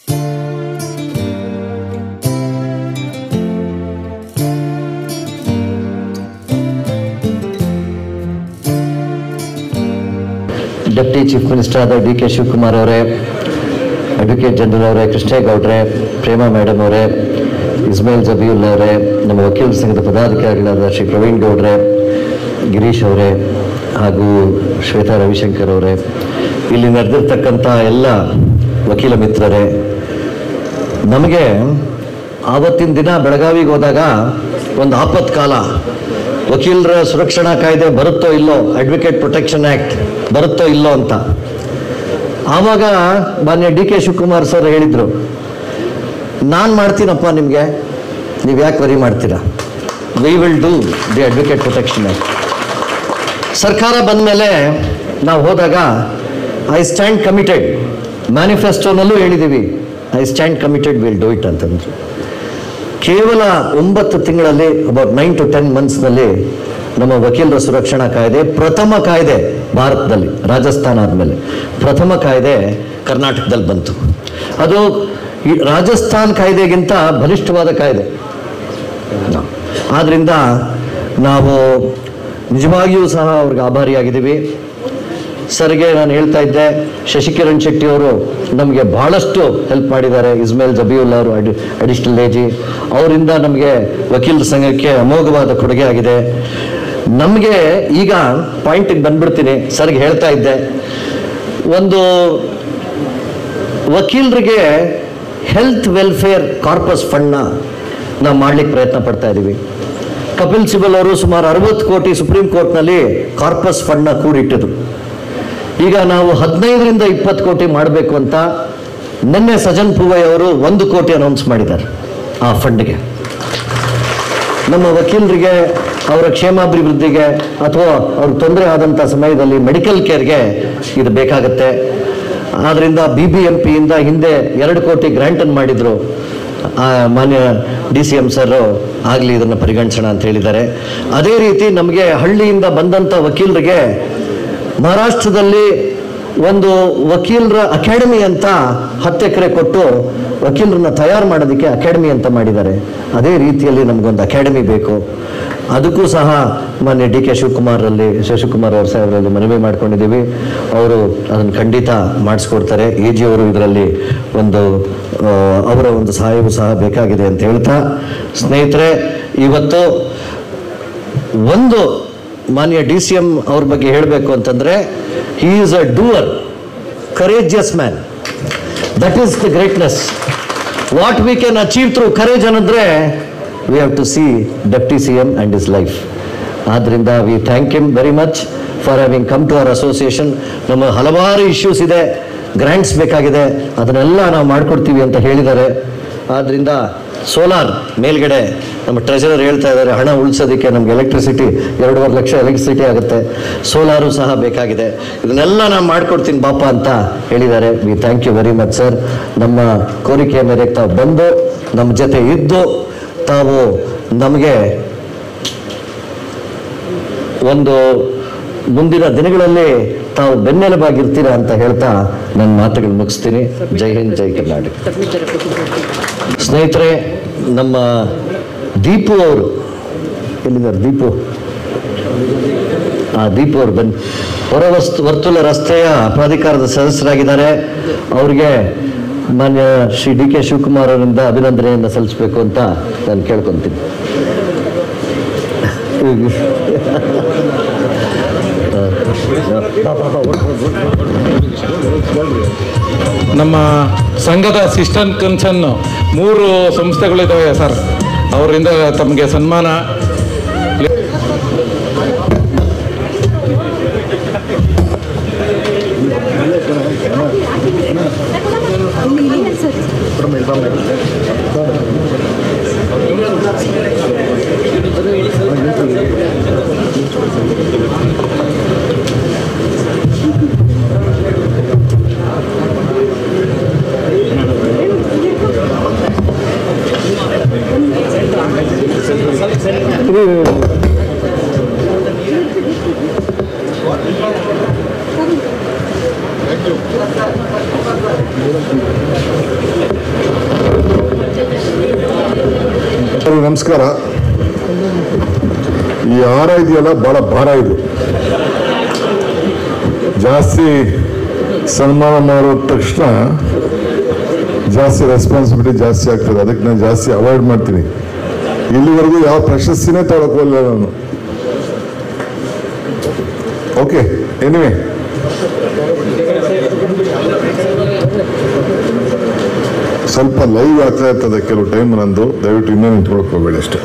Deputy chief minister ಆದ D K Shivakumar ಅವರೇ, advocate general ಅವರೇ, ಕೃಷ್ಣೇಗೌಡ್ರೆ, ಪ್ರೇಮಾ ಮೇಡಮ್ ಅವರೇ, ಇಸ್ಮಾಯಿಲ್ ಜಬೀವುಲ್ಲಾ ಅವರೇ, ನಮ್ಮ ವಕೀಲ ಸಂಘದ ಪದಾಧಿಕಾರಿಗಳಾದ ಶ್ರೀ ಪ್ರವೀಣ್ ಗೌಡ್ರೆ, ಗಿರೀಶ್ ಅವರೇ ಹಾಗೂ ಶ್ವೇತಾ ರವಿಶಂಕರ್ ಅವರೇ, ಇಲ್ಲಿ ನಡೆದಿರ್ತಕ್ಕಂಥ ಎಲ್ಲ ವಕೀಲ ಮಿತ್ರರೇ, ನಮಗೆ ಆವತ್ತಿನ ದಿನ ಬೆಳಗಾವಿಗೆ ಹೋದಾಗ ಒಂದು ಆಪತ್ಕಾಲ, ವಕೀಲರ ಸುರಕ್ಷಣಾ ಕಾಯ್ದೆ ಬರುತ್ತೋ ಇಲ್ಲೋ, ಅಡ್ವೊಕೇಟ್ ಪ್ರೊಟೆಕ್ಷನ್ ಆ್ಯಕ್ಟ್ ಬರುತ್ತೋ ಇಲ್ಲೋ ಅಂತ. ಆವಾಗ ಮಾನ್ಯ ಡಿ ಕೆ ಶಿವಕುಮಾರ್ ಸರ್ ಹೇಳಿದರು, ನಾನು ಮಾಡ್ತೀನಪ್ಪ, ನಿಮಗೆ ನೀವು ಯಾಕೆ ವರಿ ಮಾಡ್ತೀರಾ, we will do the advocate protection act. ಸರ್ಕಾರ ಬಂದ ಮೇಲೆ ನಾವು ಹೋದಾಗ ಐ ಸ್ಟ್ಯಾಂಡ್ ಕಮಿಟೆಡ್, ಮ್ಯಾನಿಫೆಸ್ಟೋನಲ್ಲೂ ಹೇಳಿದ್ದೀವಿ, I stand committed, will do it ಅಂತಂದ್ರು. ಕೇವಲ 9 ತಿಂಗಳಲ್ಲಿ, ಅಬೌಟ್ 9 to 10 ಮಂತ್ಸ್ನಲ್ಲಿ ನಮ್ಮ ವಕೀಲರ ಸುರಕ್ಷಣಾ ಕಾಯ್ದೆ, ಪ್ರಥಮ ಕಾಯ್ದೆ ಭಾರತದಲ್ಲಿ, ರಾಜಸ್ಥಾನ ಆದಮೇಲೆ ಪ್ರಥಮ ಕಾಯ್ದೆ ಕರ್ನಾಟಕದಲ್ಲಿ ಬಂತು. ಅದು ರಾಜಸ್ಥಾನ್ ಕಾಯ್ದೆಗಿಂತ ಬಲಿಷ್ಠವಾದ ಕಾಯ್ದೆ. ಆದ್ದರಿಂದ ನಾವು ನಿಜವಾಗಿಯೂ ಸಹ ಅವ್ರಿಗೆ ಆಭಾರಿಯಾಗಿದ್ದೀವಿ. ಸರ್ಗೆ ನಾನು ಹೇಳ್ತಾ ಇದ್ದೆ, ಶಶಿಕಿರಣ್ ಶೆಟ್ಟಿ ಅವರು ನಮಗೆ ಬಹಳಷ್ಟು ಹೆಲ್ಪ್ ಮಾಡಿದ್ದಾರೆ. ಇಸ್ಮಾಯಿಲ್ ಜಬೀವುಲ್ಲಾ ಅವರು ಅಡಿಷನಲ್ ಎಜಿ, ಅವರಿಂದ ನಮಗೆ ವಕೀಲರ ಸಂಘಕ್ಕೆ ಅಮೋಘವಾದ ಕೊಡುಗೆ ಆಗಿದೆ. ನಮಗೆ ಈಗ ಪಾಯಿಂಟಿಗೆ ಬಂದ್ಬಿಡ್ತೀನಿ. ಸರ್ಗೆ ಹೇಳ್ತಾ ಇದ್ದೆ, ಒಂದು ವಕೀಲರಿಗೆ ಹೆಲ್ತ್ ವೆಲ್ಫೇರ್ ಕಾರ್ಪಸ್ ಫಂಡ್ನ ನಾವು ಮಾಡಲಿಕ್ಕೆ ಪ್ರಯತ್ನ ಪಡ್ತಾ ಇದ್ದೀವಿ. ಕಪಿಲ್ ಸಿಬಲ್ ಅವರು ಸುಮಾರು 60 ಕೋಟಿ ಸುಪ್ರೀಂ ಕೋರ್ಟ್ನಲ್ಲಿ ಕಾರ್ಪಸ್ ಫಂಡ್ನ ಕೂಡಿಟ್ಟಿದ್ರು. ಈಗ ನಾವು 15ರಿಂದ 20 ಕೋಟಿ ಮಾಡಬೇಕು ಅಂತ ನಿನ್ನೆ ಸಜನ್ ಪೂವೈ ಅವರು 1 ಕೋಟಿ ಅನೌನ್ಸ್ ಮಾಡಿದ್ದಾರೆ ಆ ಫಂಡ್ಗೆ. ನಮ್ಮ ವಕೀಲರಿಗೆ ಅವರ ಕ್ಷೇಮಾಭಿವೃದ್ಧಿಗೆ ಅಥವಾ ಅವ್ರಿಗೆ ತೊಂದರೆ ಆದಂಥ ಸಮಯದಲ್ಲಿ ಮೆಡಿಕಲ್ ಕೇರ್ಗೆ ಇದು ಬೇಕಾಗುತ್ತೆ. ಆದ್ದರಿಂದ BBMPಯಿಂದ ಹಿಂದೆ 2 ಕೋಟಿ ಗ್ರ್ಯಾಂಟನ್ನು ಮಾಡಿದರು. ಮಾನ್ಯ DCM ಸರ್ ಆಗಲಿ ಇದನ್ನು ಪರಿಗಣಿಸೋಣ ಅಂತ ಹೇಳಿದ್ದಾರೆ. ಅದೇ ರೀತಿ ನಮಗೆ ಹಳ್ಳಿಯಿಂದ ಬಂದಂಥ ವಕೀಲರಿಗೆ ಮಹಾರಾಷ್ಟ್ರದಲ್ಲಿ ಒಂದು ವಕೀಲರ ಅಕಾಡೆಮಿ ಅಂತ 10 ಎಕರೆ ಕೊಟ್ಟು ವಕೀಲರನ್ನ ತಯಾರು ಮಾಡೋದಕ್ಕೆ ಅಕಾಡೆಮಿ ಅಂತ ಮಾಡಿದ್ದಾರೆ. ಅದೇ ರೀತಿಯಲ್ಲಿ ನಮಗೊಂದು ಅಕಾಡೆಮಿ ಬೇಕು. ಅದಕ್ಕೂ ಸಹ ಮಾನ್ಯ ಡಿ ಕೆ ಶಶಿಕುಮಾರ್ ಅವ್ರ ಸಾಹೇಬರಲ್ಲಿ ಮನವಿ ಮಾಡ್ಕೊಂಡಿದ್ದೀವಿ. ಅವರು ಅದನ್ನು ಖಂಡಿತ ಮಾಡಿಸ್ಕೊಡ್ತಾರೆ. AG ಅವರು ಇದರಲ್ಲಿ ಅವರ ಒಂದು ಸಹಾಯವೂ ಸಹ ಬೇಕಾಗಿದೆ ಅಂತ ಹೇಳ್ತಾ, ಸ್ನೇಹಿತರೆ, ಇವತ್ತು ಒಂದು ಮಾನ್ಯ DCM ಅವ್ರ ಬಗ್ಗೆ ಹೇಳಬೇಕು ಅಂತಂದರೆ, he is a doer, courageous man. That is the greatness. What we can achieve through courage ಅನ್ನಂದ್ರೆ we have to see Deputy CM and his life. ಆದ್ದರಿಂದ we thank him very much for having come to our association. ನಮ್ಮ ಹಲವಾರು issues ಇದೆ, grants ಬೇಕಾಗಿದೆ, ಅದನ್ನೆಲ್ಲ ನಾವು ಮಾಡಿಕೊಡ್ತೀವಿ ಅಂತ ಹೇಳಿದ್ದಾರೆ. ಆದ್ದರಿಂದ ಸೋಲಾರ್ ಮೇಲ್ಗಡೆ ನಮ್ಮ ಟ್ರೆಜರರ್ ಹೇಳ್ತಾ ಇದ್ದಾರೆ, ಹಣ ಉಳಿಸೋದಕ್ಕೆ ನಮ್ಗೆ ಎಲೆಕ್ಟ್ರಿಸಿಟಿ 2.5 ಲಕ್ಷ ಎಲೆಕ್ಟ್ರಿಸಿಟಿ ಆಗುತ್ತೆ, ಸೋಲಾರು ಸಹ ಬೇಕಾಗಿದೆ, ಇದನ್ನೆಲ್ಲ ನಾನು ಮಾಡಿಕೊಡ್ತೀನಿ ಬಾಪ ಅಂತ ಹೇಳಿದ್ದಾರೆ. We thank you very much sir. ನಮ್ಮ ಕೋರಿಕೆಯ ಮೇರೆಗೆ ತಾವು ಬಂದು ನಮ್ಮ ಜೊತೆ ಇದ್ದು ತಾವು ನಮಗೆ ಒಂದು ಮುಂದಿನ ದಿನಗಳಲ್ಲಿ ತಾವು ಬೆನ್ನೆಲುಬಾಗಿರ್ತೀರಾ ಅಂತ ಹೇಳ್ತಾ ನನ್ನ ಮಾತುಗಳು ಮುಗಿಸ್ತೀನಿ. ಜೈ ಹಿಂದ್, ಜೈ ಕರ್ನಾಟಕ. ಸ್ನೇಹಿತರೆ, ನಮ್ಮ ದೀಪು ಅವರು ಎಲ್ಲಿದ್ದಾರೆ? ದೀಪು ಅವರು ಬನ್ನಿ. ವರ್ತುಲ ರಸ್ತೆಯ ಪ್ರಾಧಿಕಾರದ ಸದಸ್ಯರಾಗಿದ್ದಾರೆ. ಅವರಿಗೆ ಮಾನ್ಯ ಶ್ರೀ ಡಿ ಕೆ ಶಿವಕುಮಾರ್ ಅವರಿಂದ ಅಭಿನಂದನೆಯನ್ನು ಸಲ್ಲಿಸಬೇಕು ಅಂತ ನಾನು ಕೇಳ್ಕೊತೀನಿ. ನಮ್ಮ ಸಂಘದ ಸಿಸ್ಟರ್ ಕನ್ಸರ್ನ್ 3 ಸಂಸ್ಥೆಗಳಿದ್ದಾವೆ ಸರ್, ಅವರಿಂದ ತಮಗೆ ಸನ್ಮಾನ. Thank you. ನಮಸ್ಕಾರ. ಈ ಹಾರ ಇದೆಯಲ್ಲ ಬಹಳ ಭಾರ ಇದು. ಜಾಸ್ತಿ ಸನ್ಮಾನ ಮಾಡಿದ ತಕ್ಷಣ ಜಾಸ್ತಿ ರೆಸ್ಪಾನ್ಸಿಬಿಲಿಟಿ ಜಾಸ್ತಿ ಆಗ್ತದೆ. ಅದಕ್ಕೆ ನಾನು ಜಾಸ್ತಿ ಅವಾಯ್ಡ್ ಮಾಡ್ತೀನಿ. ಇಲ್ಲಿವರೆಗೂ ಯಾವ ಪ್ರಶಸ್ತಿನೇ ತಗೊಳ್ಳೋಲ್ಲ ನಾನು. ಓಕೆ, ಎನಿವೆ ಸ್ವಲ್ಪ ಲೈವ್ ಆಗ್ತಾ ಇರ್ತದೆ ಕೆಲವು ಟೈಮ್ ನಂದು. ದಯವಿಟ್ಟು ಇನ್ನೇನು ನಿಂತ್ಕೊಳಕ್ ಹೋಗಬೇಡಿ ಅಷ್ಟೇ.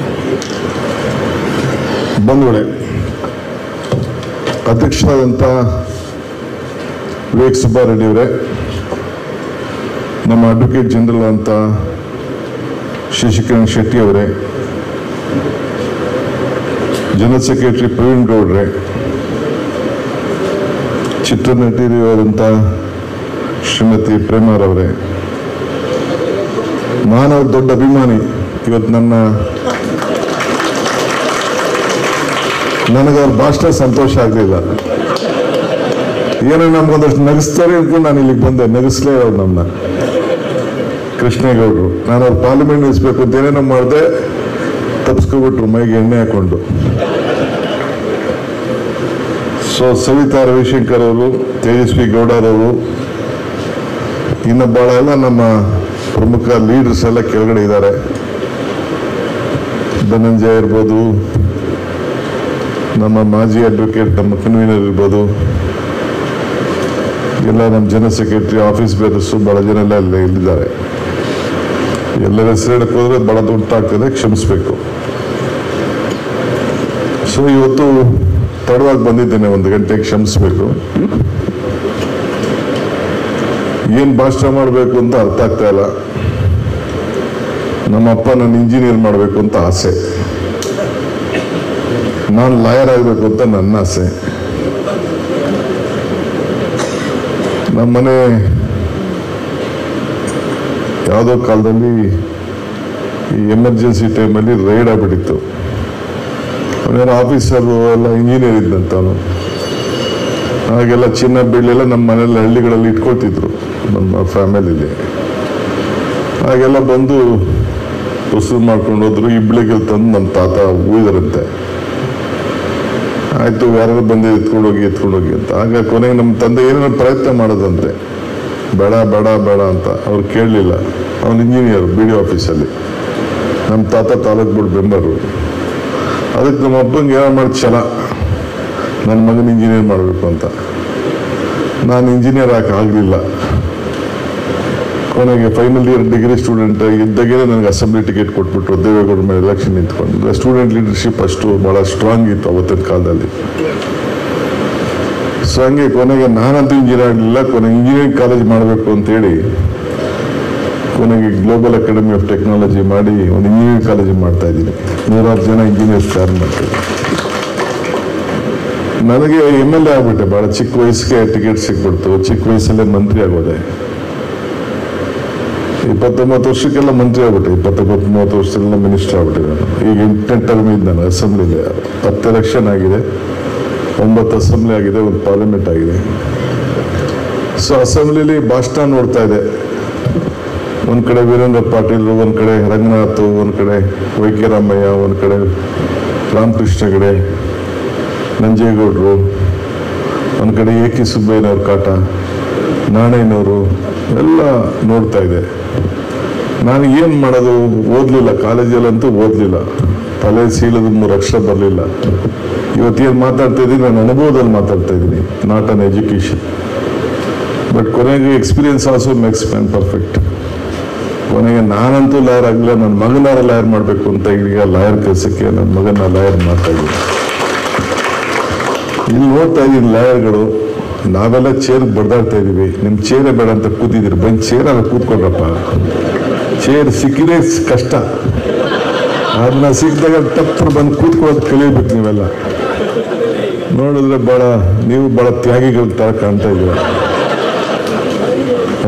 ಬಂಧುಗಳೇ, ಅಧ್ಯಕ್ಷರಾದಂಥ ವಿವೇಕ್ ಸುಬ್ಬಾರೆಡ್ಡಿ ಅವರೇ, ನಮ್ಮ ಅಡ್ವೊಕೇಟ್ ಜನರಲ್ ಅಂತ ಶಶಿಕಿರಣ್ ಶೆಟ್ಟಿ ಅವರೇ, ಜನರಲ್ ಸೆಕ್ರೆಟರಿ ಪ್ರವೀಣ್ ಗೌಡ್ರೆ, ಚಿತ್ರನಟಿಯಾದಂಥ ಶ್ರೀಮತಿ ಪ್ರೇಮಾರವರೇ, ನಾನವ್ರ ದೊಡ್ಡ ಅಭಿಮಾನಿ. ಇವತ್ತು ನನಗವ್ರ ಭಾಷಣ ಸಂತೋಷ ಆಗಲಿಲ್ಲ. ಏನೋ ನಮ್ಗೊಂದಷ್ಟು ನಗಿಸ್ತಾರೆ ಅಂದ್ಕೊಂಡು ನಾನು ಇಲ್ಲಿಗೆ ಬಂದೆ. ನಗಿಸ್ಲೇ ಅವ್ರು ನಮ್ಮನ್ನ ಕೃಷ್ಣೇಗೌಡರು. ನಾನು ಅವ್ರು ಪಾರ್ಲಿಮೆಂಟ್ ನಿಲ್ಲಿಸ್ಬೇಕು ಅಂತ ಏನೇನೋ ಮಾಡಿದೆ, ತಪ್ಪಿಸ್ಕೊಬಿಟ್ರು ಮೈಗೆ ಎಣ್ಣೆ ಹಾಕೊಂಡು. ಸೊ ಸವಿತಾ ರವಿಶಂಕರ್ ಅವರು, ತೇಜಸ್ವಿ ಗೌಡರವರು, ಇನ್ನು ಭಾಳ ಎಲ್ಲ ನಮ್ಮ ಪ್ರಮುಖ ಲೀಡರ್ಸ್ ಎಲ್ಲ ಕೆಳಗಡೆ ಇದ್ದಾರೆ. ಧನಂಜಯ ಇರ್ಬೋದು, ನಮ್ಮ ಮಾಜಿ ಅಡ್ವೊಕೇಟ್ ನಮ್ಮ ಕನ್ವೀನರ್ ಇರ್ಬೋದು, ಎಲ್ಲ ನಮ್ಮ ಜನರಲ್ ಸೆಕ್ರೆಟರಿ, ಆಫೀಸ್ ಬೇರರ್ಸು ಭಾಳ ಜನ ಎಲ್ಲ ಇಲ್ಲಿದ್ದಾರೆ. ಎಲ್ಲರ ಹೆಸರು ಹೇಳಕ್ಕೆ ಹೋದ್ರೆ ಭಾಳ ದುಡ್ಡಾಗ್ತದೆ, ಕ್ಷಮಿಸ್ಬೇಕು. ಸೊ ಇವತ್ತು ತಡವಾಗಿ ಬಂದಿದ್ದೇನೆ, 1 ಗಂಟೆಗೆ, ಕ್ಷಮಿಸ್ಬೇಕು. ಏನು ಭಾಷಣ ಮಾಡಬೇಕು ಅಂತ ಅರ್ಥ ಆಗ್ತಾ ಇಲ್ಲ. ನಮ್ಮಪ್ಪ ನಾನು ಇಂಜಿನಿಯರ್ ಮಾಡಬೇಕು ಅಂತ ಆಸೆ, ನಾನು ಲಾಯರ್ ಆಗಬೇಕು ಅಂತ ನನ್ನ ಆಸೆ. ನಮ್ಮನೆ ಯಾವುದೋ ಕಾಲದಲ್ಲಿ ಈ ಎಮರ್ಜೆನ್ಸಿ ಟೈಮಲ್ಲಿ ರೈಡ್ ಆಗಿಬಿಟ್ಟಿತ್ತು. ಅವನೇನೋ ಆಫೀಸರು ಎಲ್ಲ ಇಂಜಿನಿಯರ್ ಇದ್ದಂತ ಅವನು. ಹಾಗೆಲ್ಲ ಚಿನ್ನ ಬೆಳ್ಳೆಲ್ಲ ನಮ್ಮ ಮನೆಯಲ್ಲಿ ಹಳ್ಳಿಗಳಲ್ಲಿ ಇಟ್ಕೊಳ್ತಿದ್ರು ನಮ್ಮ ಫ್ಯಾಮಿಲಿಲಿ. ಹಾಗೆಲ್ಲ ಬಂದು ವಸೂಲು ಮಾಡ್ಕೊಂಡು ಹೋದ್ರು. ಇಬ್ಬಳಿಗೆ ತಂದು ನಮ್ಮ ತಾತ ಉಳಿದರಂತೆ. ಆಯಿತು, ಯಾರು ಬಂದು ಎತ್ಕೊಂಡೋಗಿ ಅಂತ. ಆಗ ಕೊನೆಗೆ ನಮ್ಮ ತಂದೆ ಏನೇನೋ ಪ್ರಯತ್ನ ಮಾಡೋದಂತೆ, ಬೇಡ ಬೇಡ ಬೇಡ ಅಂತ. ಅವ್ರು ಕೇಳಲಿಲ್ಲ. ಅವನು ಇಂಜಿನಿಯರ್ BD ಆಫೀಸಲ್ಲಿ, ನಮ್ಮ ತಾತ ತಾಲೂಕು ಬೋರ್ಡ್ ಮೆಂಬರು. ಅದಕ್ಕೆ ನಮ್ಮ ಅಪ್ಪಂಗೆ ಏನೋ ಮಾಡಿ ಛಲ, ನನ್ನ ಮಗನ ಇಂಜಿನಿಯರ್ ಮಾಡಬೇಕು ಅಂತ. ನಾನು ಇಂಜಿನಿಯರ್ ಆಗಲಿಲ್ಲ. ಕೊನೆಗೆ ಫೈನಲ್ ಇಯರ್ ಡಿಗ್ರಿ ಸ್ಟೂಡೆಂಟ್ ಇದ್ದಾಗೇ ನನಗೆ ಅಸೆಂಬ್ಲಿ ಟಿಕೆಟ್ ಕೊಟ್ಬಿಟ್ರು. ದೇವೇಗೌಡ ಮೇಲೆ ಎಲೆಕ್ಷನ್ ನಿಂತ್ಕೊಂಡು. ಸ್ಟೂಡೆಂಟ್ ಲೀಡರ್ಶಿಪ್ ಅಷ್ಟು ಭಾಳ ಸ್ಟ್ರಾಂಗ್ ಇತ್ತು ಅವತ್ತಿನ ಕಾಲದಲ್ಲಿ. ಸೊ ಹಂಗೆ ಕೊನೆಗೆ ನಾನಂತೂ ಇಂಜಿನಿಯರ್ ಆಗಲಿಲ್ಲ. ಕೊನೆಗೆ ಇಂಜಿನಿಯರಿಂಗ್ ಕಾಲೇಜ್ ಮಾಡಬೇಕು ಅಂತೇಳಿ ಕೊನೆಗೆ ಗ್ಲೋಬಲ್ ಅಕಾಡೆಮಿ ಆಫ್ ಟೆಕ್ನಾಲಜಿ ಮಾಡಿ ಒಂದು ಇಂಜಿನಿಯರಿಂಗ್ ಕಾಲೇಜ್ ಮಾಡ್ತಾ ಇದ್ದೀನಿ. 100 ಜನ ಇಂಜಿನಿಯರ್ಸ್ ತಯಾರು ಮಾಡ್ತೀವಿ. ನನಗೆ MLA ಆಗ್ಬಿಟ್ಟೆ. ಭಾಳ ಚಿಕ್ಕ ವಯಸ್ಸಿಗೆ ಟಿಕೆಟ್ ಸಿಕ್ಬಿಡ್ತು. ಚಿಕ್ಕ ವಯಸ್ಸಲ್ಲೇ ಮಂತ್ರಿ ಆಗೋದೆ. 29 ವರ್ಷಕ್ಕೆಲ್ಲ ಮಂತ್ರಿ ಆಗ್ಬಿಟ್ಟೆ. 29-30 ವರ್ಷಕ್ಕೆಲ್ಲ ಮಿನಿಸ್ಟರ್ ಆಗ್ಬಿಟ್ಟೆ ನಾನು. ಈಗ 8ನೇ ಟರ್ಮ್ ಇದ್ದು ನಾನು ಅಸೆಂಬ್ಲಿಲಿ. 10 ಎಲೆಕ್ಷನ್ ಆಗಿದೆ, 9 ಅಸೆಂಬ್ಲಿ ಆಗಿದೆ, 1 ಪಾರ್ಲಿಮೆಂಟ್ ಆಗಿದೆ. ಸೊ ಅಸೆಂಬ್ಲಿಲಿ ಭಾಷಣ ನೋಡ್ತಾ ಇದೆ. ಒಂದು ಕಡೆ ವೀರೇಂದ್ರ ಪಾಟೀಲ್, ಒಂದು ಕಡೆ ರಂಗನಾಥ್, ಒಂದು ಕಡೆ ವೈಕೆ ರಾಮಯ್ಯ, ಒಂದು ಕಡೆ ರಾಮಕೃಷ್ಣ ಹೆಗಡೆ, ನಂಜೇಗೌಡರು, ಒಂದು ಕಡೆ AK ಸುಬ್ಬಯ್ಯನವ್ರ ಕಾಟ, ನಾಣಯ್ಯನವರು ಎಲ್ಲ ನೋಡ್ತಾ ಇದೆ. ನಾನು ಏನು ಮಾಡೋದು? ಓದಲಿಲ್ಲ, ಕಾಲೇಜಲ್ಲಂತೂ ಓದಲಿಲ್ಲ. ತಲೆ ಸೀಳದ 3 ಅಕ್ಷರ ಬರಲಿಲ್ಲ. ಇವತ್ತೇನು ಮಾತಾಡ್ತಾ ಇದ್ದೀನಿ ನಾನು ಅನುಭವದಲ್ಲಿ ಮಾತಾಡ್ತಾ ಇದ್ದೀನಿ, ನಾಟ್ ಅನ್ ಎಜುಕೇಷನ್. ಬಟ್ ಕೊನೆಗೆ experience also makes man perfect. ಕೊನೆಗೆ ನಾನಂತೂ ಲಾಯರ್ ಆಗಲಿಲ್ಲ, ನನ್ನ ಮಗನಾರ ಲಾಯರ್ ಮಾಡಬೇಕು ಅಂತ ಈಗ ಲಾಯರ್ ಕೆಲಸಕ್ಕೆ ನನ್ನ ಮಗನ ಲಾಯರ್ ಮಾಡ್ತಾ ಇದ್ದೀನಿ. ಇಲ್ಲಿ ನೋಡ್ತಾ ಇದ್ದೀನಿ ಲಾಯರ್ಗಳು, ನಾವೆಲ್ಲ ಚೇರ್ ಬಡ್ದಾಡ್ತಾ ಇದ್ದೀವಿ. ನಿಮ್ಮ ಚೇರೇ ಬೇಡ ಅಂತ ಕೂತಿದ್ದೀರಿ, ಬಂದು ಚೇರಲ್ಲಿ ಕೂತ್ಕೊಂಡ್ರಪ್ಪ. ಚೇರ್ ಸಿಕ್ಕಿದ್ರೆ ಕಷ್ಟ, ಅದನ್ನ ಸಿಕ್ಕಿದಾಗ ತಪ್ಪು ಬಂದು ಕೂತ್ಕೊಳ್ಳೋದು ಕಲಿಯಬೇಕು. ನೀವೆಲ್ಲ ನೋಡಿದ್ರೆ ನೀವು ಭಾಳ ತ್ಯಾಗಿಗಳ ಥರ ಕಾಣ್ತಾ ಇದ್ದೀರ.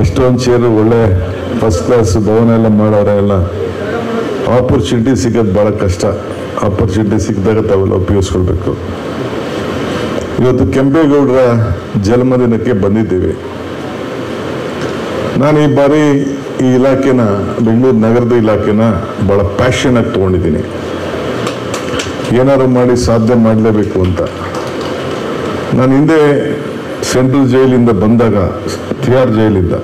ಅಷ್ಟೊಂದು ಚೇರು ಒಳ್ಳೆ ಫಸ್ಟ್ ಕ್ಲಾಸ್ ಭವನ ಎಲ್ಲ ಮಾಡೋರೆ ಎಲ್ಲ. ಆಪರ್ಚುನಿಟಿ ಸಿಗೋದು ಭಾಳ ಕಷ್ಟ. ಆಪರ್ಚುನಿಟಿ ಸಿಕ್ಕಿದಾಗ ತಾವೆಲ್ಲ ಉಪಯೋಗಿಸ್ಕೊಳ್ಬೇಕು. ಇವತ್ತು ಕೆಂಪೇಗೌಡರ ಜನ್ಮದಿನಕ್ಕೆ ಬಂದಿದ್ದೇವೆ. ನಾನು ಈ ಬಾರಿ ಈ ಇಲಾಖೆನ, ಬೆಂಗಳೂರು ನಗರದ ಇಲಾಖೆನ ಭಾಳ ಪ್ಯಾಷನಾಗಿ ತೊಗೊಂಡಿದ್ದೀನಿ. ಏನಾದ್ರು ಮಾಡಿ ಸಾಧನೆ ಮಾಡಲೇಬೇಕು ಅಂತ. ನಾನು ಹಿಂದೆ ಸೆಂಟ್ರಲ್ ಜೈಲಿಂದ ಬಂದಾಗ, ತಿಹಾರ್ ಜೈಲಿಂದ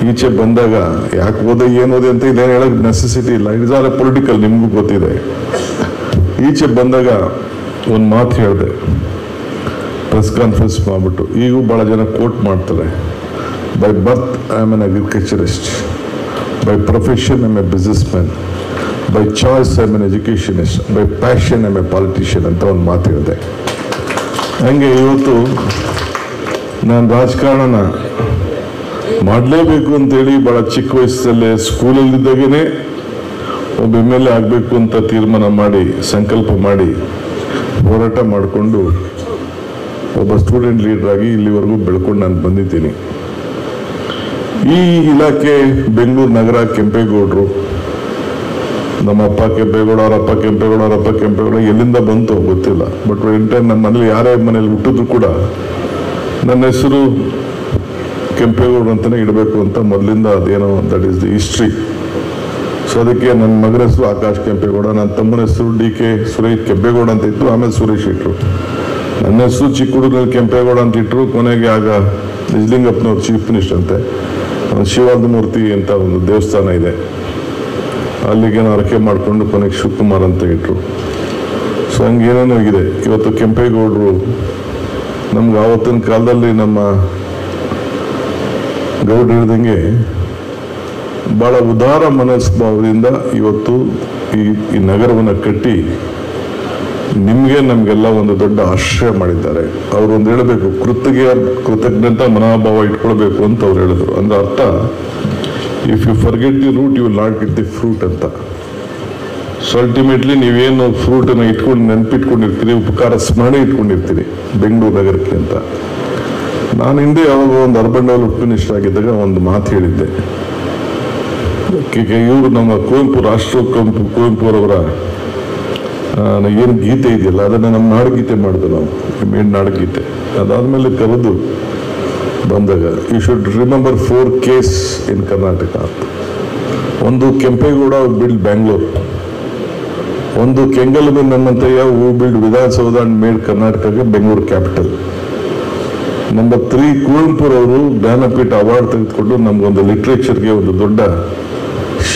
ಈಚೆ ಬಂದಾಗ, ಯಾಕೆ ಓದೆ ಏನು ಓದೆ ಅಂತ ಇದೇನು ಹೇಳೋಕ್ಕೆ ನೆಸೆಸಿಟಿ ಇಲ್ಲ, ಇಟ್ಸ್ ಆಲ್ ಎ ಪೊಲಿಟಿಕಲ್, ನಿಮಗೂ ಗೊತ್ತಿದೆ. ಈಚೆ ಬಂದಾಗ ಒಂದು ಮಾತು ಹೇಳಿದೆ ಪ್ರೆಸ್ ಕಾನ್ಫರೆನ್ಸ್ ಮಾಡಿಬಿಟ್ಟು, ಈಗೂ ಭಾಳ ಜನ ಕೋಟ್ ಮಾಡ್ತಾರೆ. By birth I am an agriculturist, by profession I am A business man, by choice I am an educationist, by passion I am A politician ಅಂತ ಒಂದು ಮಾತು ಹೇಳಿದೆ. ಹಂಗೆ ಇವತ್ತು ನಾನು ರಾಜಕಾರಣನ ಮಾಡಲೇಬೇಕು ಅಂತೇಳಿ ಭಾಳ ಚಿಕ್ಕ ವಯಸ್ಸಲ್ಲೇ ಸ್ಕೂಲಲ್ಲಿದ್ದಾಗೇ ಒಬ್ಬ MLA ಆಗಬೇಕು ಅಂತ ತೀರ್ಮಾನ ಮಾಡಿ, ಸಂಕಲ್ಪ ಮಾಡಿ, ಹೋರಾಟ ಮಾಡಿಕೊಂಡು ಒಬ್ಬ ಸ್ಟೂಡೆಂಟ್ ಲೀಡರ್ ಆಗಿ ಇಲ್ಲಿವರೆಗೂ ಬೆಳ್ಕೊಂಡು ನಾನು ಬಂದಿದ್ದೀನಿ. ಈ ಇಲಾಖೆ ಬೆಂಗಳೂರು ನಗರ, ಕೆಂಪೇಗೌಡರು, ನಮ್ಮ ಅಪ್ಪ ಕೆಂಪೇಗೌಡ, ಅವರಪ್ಪ ಕೆಂಪೇಗೌಡ, ಅವರಪ್ಪ ಕೆಂಪೇಗೌಡ, ಎಲ್ಲಿಂದ ಬಂತು ಗೊತ್ತಿಲ್ಲ. ಬಟ್ ಎಂಟೈರ್ ನಮ್ಮ ಮನೇಲಿ ಯಾರೇ ಮನೇಲಿ ಹುಟ್ಟಿದ್ರು ಕೂಡ ನನ್ನ ಹೆಸರು ಕೆಂಪೇಗೌಡ ಅಂತಲೇ ಇಡಬೇಕು ಅಂತ ಮೊದಲಿಂದ ಅದೇನೋ that is the history. So ಅದಕ್ಕೆ ನನ್ನ ಮಗನ ಹೆಸರು ಆಕಾಶ್ ಕೆಂಪೇಗೌಡ, ನನ್ನ ತಮ್ಮನ ಹೆಸರು DK ಸುರೇಶ್ ಕೆಂಪೇಗೌಡ ಅಂತ ಇತ್ತು, ಆಮೇಲೆ ಸುರೇಶ್ ಇಟ್ಟರು. ನನ್ನ ಹೆಸರು ಚಿಕ್ಕ ಹುಡುಗನಲ್ಲಿ ಕೆಂಪೇಗೌಡ ಅಂತ ಇಟ್ಟರು. ಕೊನೆಗೆ ಆಗ ನಿಜಲಿಂಗಪ್ಪನವ್ರು ಚೀಫ್ ಮಿನಿಸ್ಟರ್ ಅಂತೆ, ಶಿವಾನಂದ ಮೂರ್ತಿ ಅಂತ ಒಂದು ದೇವಸ್ಥಾನ ಇದೆ, ಅಲ್ಲಿಗೆ ಅರಕೆ ಮಾಡಿಕೊಂಡು ಕೊನೆಗೆ ಶಿವಕುಮಾರ್ ಅಂತ ಇಟ್ಟರು. ಸೊ ಹಂಗೇನೇನೋ ಇದೆ. ಇವತ್ತು ಕೆಂಪೇಗೌಡರು ನಮ್ಗೆ ಆವತ್ತಿನ ಕಾಲದಲ್ಲಿ ನಮ್ಮ ಗೌಡ್ರು ಹೇಳಿದಂಗೆ ಭಾಳ ಉದಾರ ಮನಸ್ಭಾವದಿಂದ ಇವತ್ತು ಈ ನಗರವನ್ನು ಕಟ್ಟಿ ನಿಮಗೆ ನಮಗೆಲ್ಲ ಒಂದು ದೊಡ್ಡ ಆಶ್ರಯ ಮಾಡಿದ್ದಾರೆ. ಅವರು ಒಂದು ಹೇಳಬೇಕು, ಕೃತಜ್ಞತಾ ಮನೋಭಾವ ಇಟ್ಕೊಳ್ಬೇಕು ಅಂತ ಅವ್ರು ಹೇಳಿದ್ರು. ಅಂದ್ರೆ ಅರ್ಥ, if you forget the root you will not get the fruit ಅಂತ. ಸೊ ಅಲ್ಟಿಮೇಟ್ಲಿ ನೀವೇನು ಫ್ರೂಟನ್ನು ಇಟ್ಕೊಂಡು ನೆನಪಿಟ್ಕೊಂಡಿರ್ತೀರಿ, ಉಪಕಾರ ಸ್ಮರಣೆ ಇಟ್ಕೊಂಡಿರ್ತೀರಿ ಬೆಂಗಳೂರು ನಗರಕ್ಕೆ ಅಂತ. ನಾನು ಹಿಂದೆ ಯಾವಾಗ ಒಂದು ಅರ್ಬನ್ ಡೆವಲಪ್ಮೆಂಟ್ ಮಿನಿಸ್ಟರ್ ಆಗಿದ್ದಾಗ ಒಂದು ಮಾತು ಹೇಳಿದ್ದೆ. ಇವರು ನಮ್ಮ ಕುವೆಂಪು, ರಾಷ್ಟ್ರ ಕುವೆಂಪು ಅವರ ಏನು ಗೀತೆ ಇದೆಯಲ್ಲ, ಅದನ್ನು ನಮ್ಮ ನಾಡಗೀತೆ ಮಾಡಿದ್ವಿ ನಾವು, ಮೇನ್ ನಾಡಗೀತೆ. ಅದಾದಮೇಲೆ ಕರೆದು ಬಂದಾಗ ಯು ಶುಡ್ ರಿಮೆಂಬರ್ 4 Ks ಇನ್ ಕರ್ನಾಟಕ ಅಂತ. ಒಂದು ಕೆಂಪೇಗೌಡ ಬಿಲ್ಡ್ ಬ್ಯಾಂಗ್ಳೂರ್, ಒಂದು ಕೆಂಗಲ್ಬೆನ್ ನಮ್ಮಂತಯ್ಯ ಹೂ ಬಿಲ್ಡ್ ವಿಧಾನಸೌಧ ಅಂಡ್ ಮೇಡ್ ಕರ್ನಾಟಕಕ್ಕೆ ಬೆಂಗಳೂರು ಕ್ಯಾಪಿಟಲ್. ನಂಬರ್ 3 ಕುವೆಂಪುರವರು ಜ್ಞಾನಪೀಠ ಅವಾರ್ಡ್ ತೆಗೆದುಕೊಂಡು ನಮಗೊಂದು ಲಿಟ್ರೇಚರ್ಗೆ ಒಂದು ದೊಡ್ಡ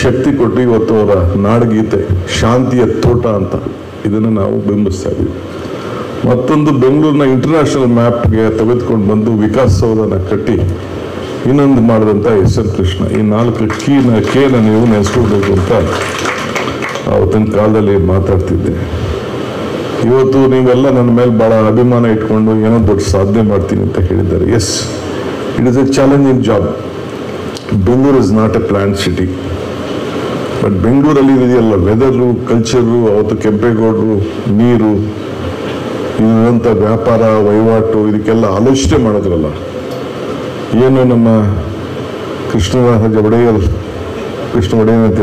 ಶಕ್ತಿ ಕೊಟ್ಟು ಇವತ್ತು ಅವರ ನಾಡಗೀತೆ ಶಾಂತಿಯ ತೋಟ ಅಂತ ಇದನ್ನು ನಾವು ಬೆಂಬಲಿಸ್ತಾ ಇದ್ದೀವಿ. ಮತ್ತೊಂದು ಬೆಂಗಳೂರಿನ ಇಂಟರ್ನ್ಯಾಷನಲ್ ಮ್ಯಾಪ್ಗೆ ತೆಗೆದುಕೊಂಡು ಬಂದು ವಿಕಾಸಸೌಧನ ಕಟ್ಟಿ ಇನ್ನೊಂದು ಮಾಡಿದಂಥ SM ಕೃಷ್ಣ. ಈ 4 ಕೇನ ನೀವು ನೆನೆಸ್ಕೊಳ್ಬೇಕು ಅಂತ ಅವತ್ತಿನ ಕಾಲದಲ್ಲಿ ಮಾತಾಡ್ತಿದ್ದೆ. ಇವತ್ತು ನೀವೆಲ್ಲ ನನ್ನ ಮೇಲೆ ಭಾಳ ಅಭಿಮಾನ ಇಟ್ಕೊಂಡು ಏನೋ ದೊಡ್ಡ ಸಾಧನೆ ಮಾಡ್ತೀನಿ ಅಂತ ಹೇಳಿದ್ದಾರೆ. Yes, it is a challenging job. Bengaluru is not a plant city. But ಬೆಂಗಳೂರಲ್ಲಿ ಇದೆಯಲ್ಲ ವೆದರು, ಕಲ್ಚರು, ಅವತ್ತು ಕೆಂಪೇಗೌಡರು, ನೀರು, ಇರುವಂಥ ವ್ಯಾಪಾರ ವಹಿವಾಟು, ಇದಕ್ಕೆಲ್ಲ ಆಲೋಚನೆ ಮಾಡಿದ್ರಲ್ಲ. ಏನು ನಮ್ಮ ಕೃಷ್ಣರಾಜ ಒಡೆಯರ್,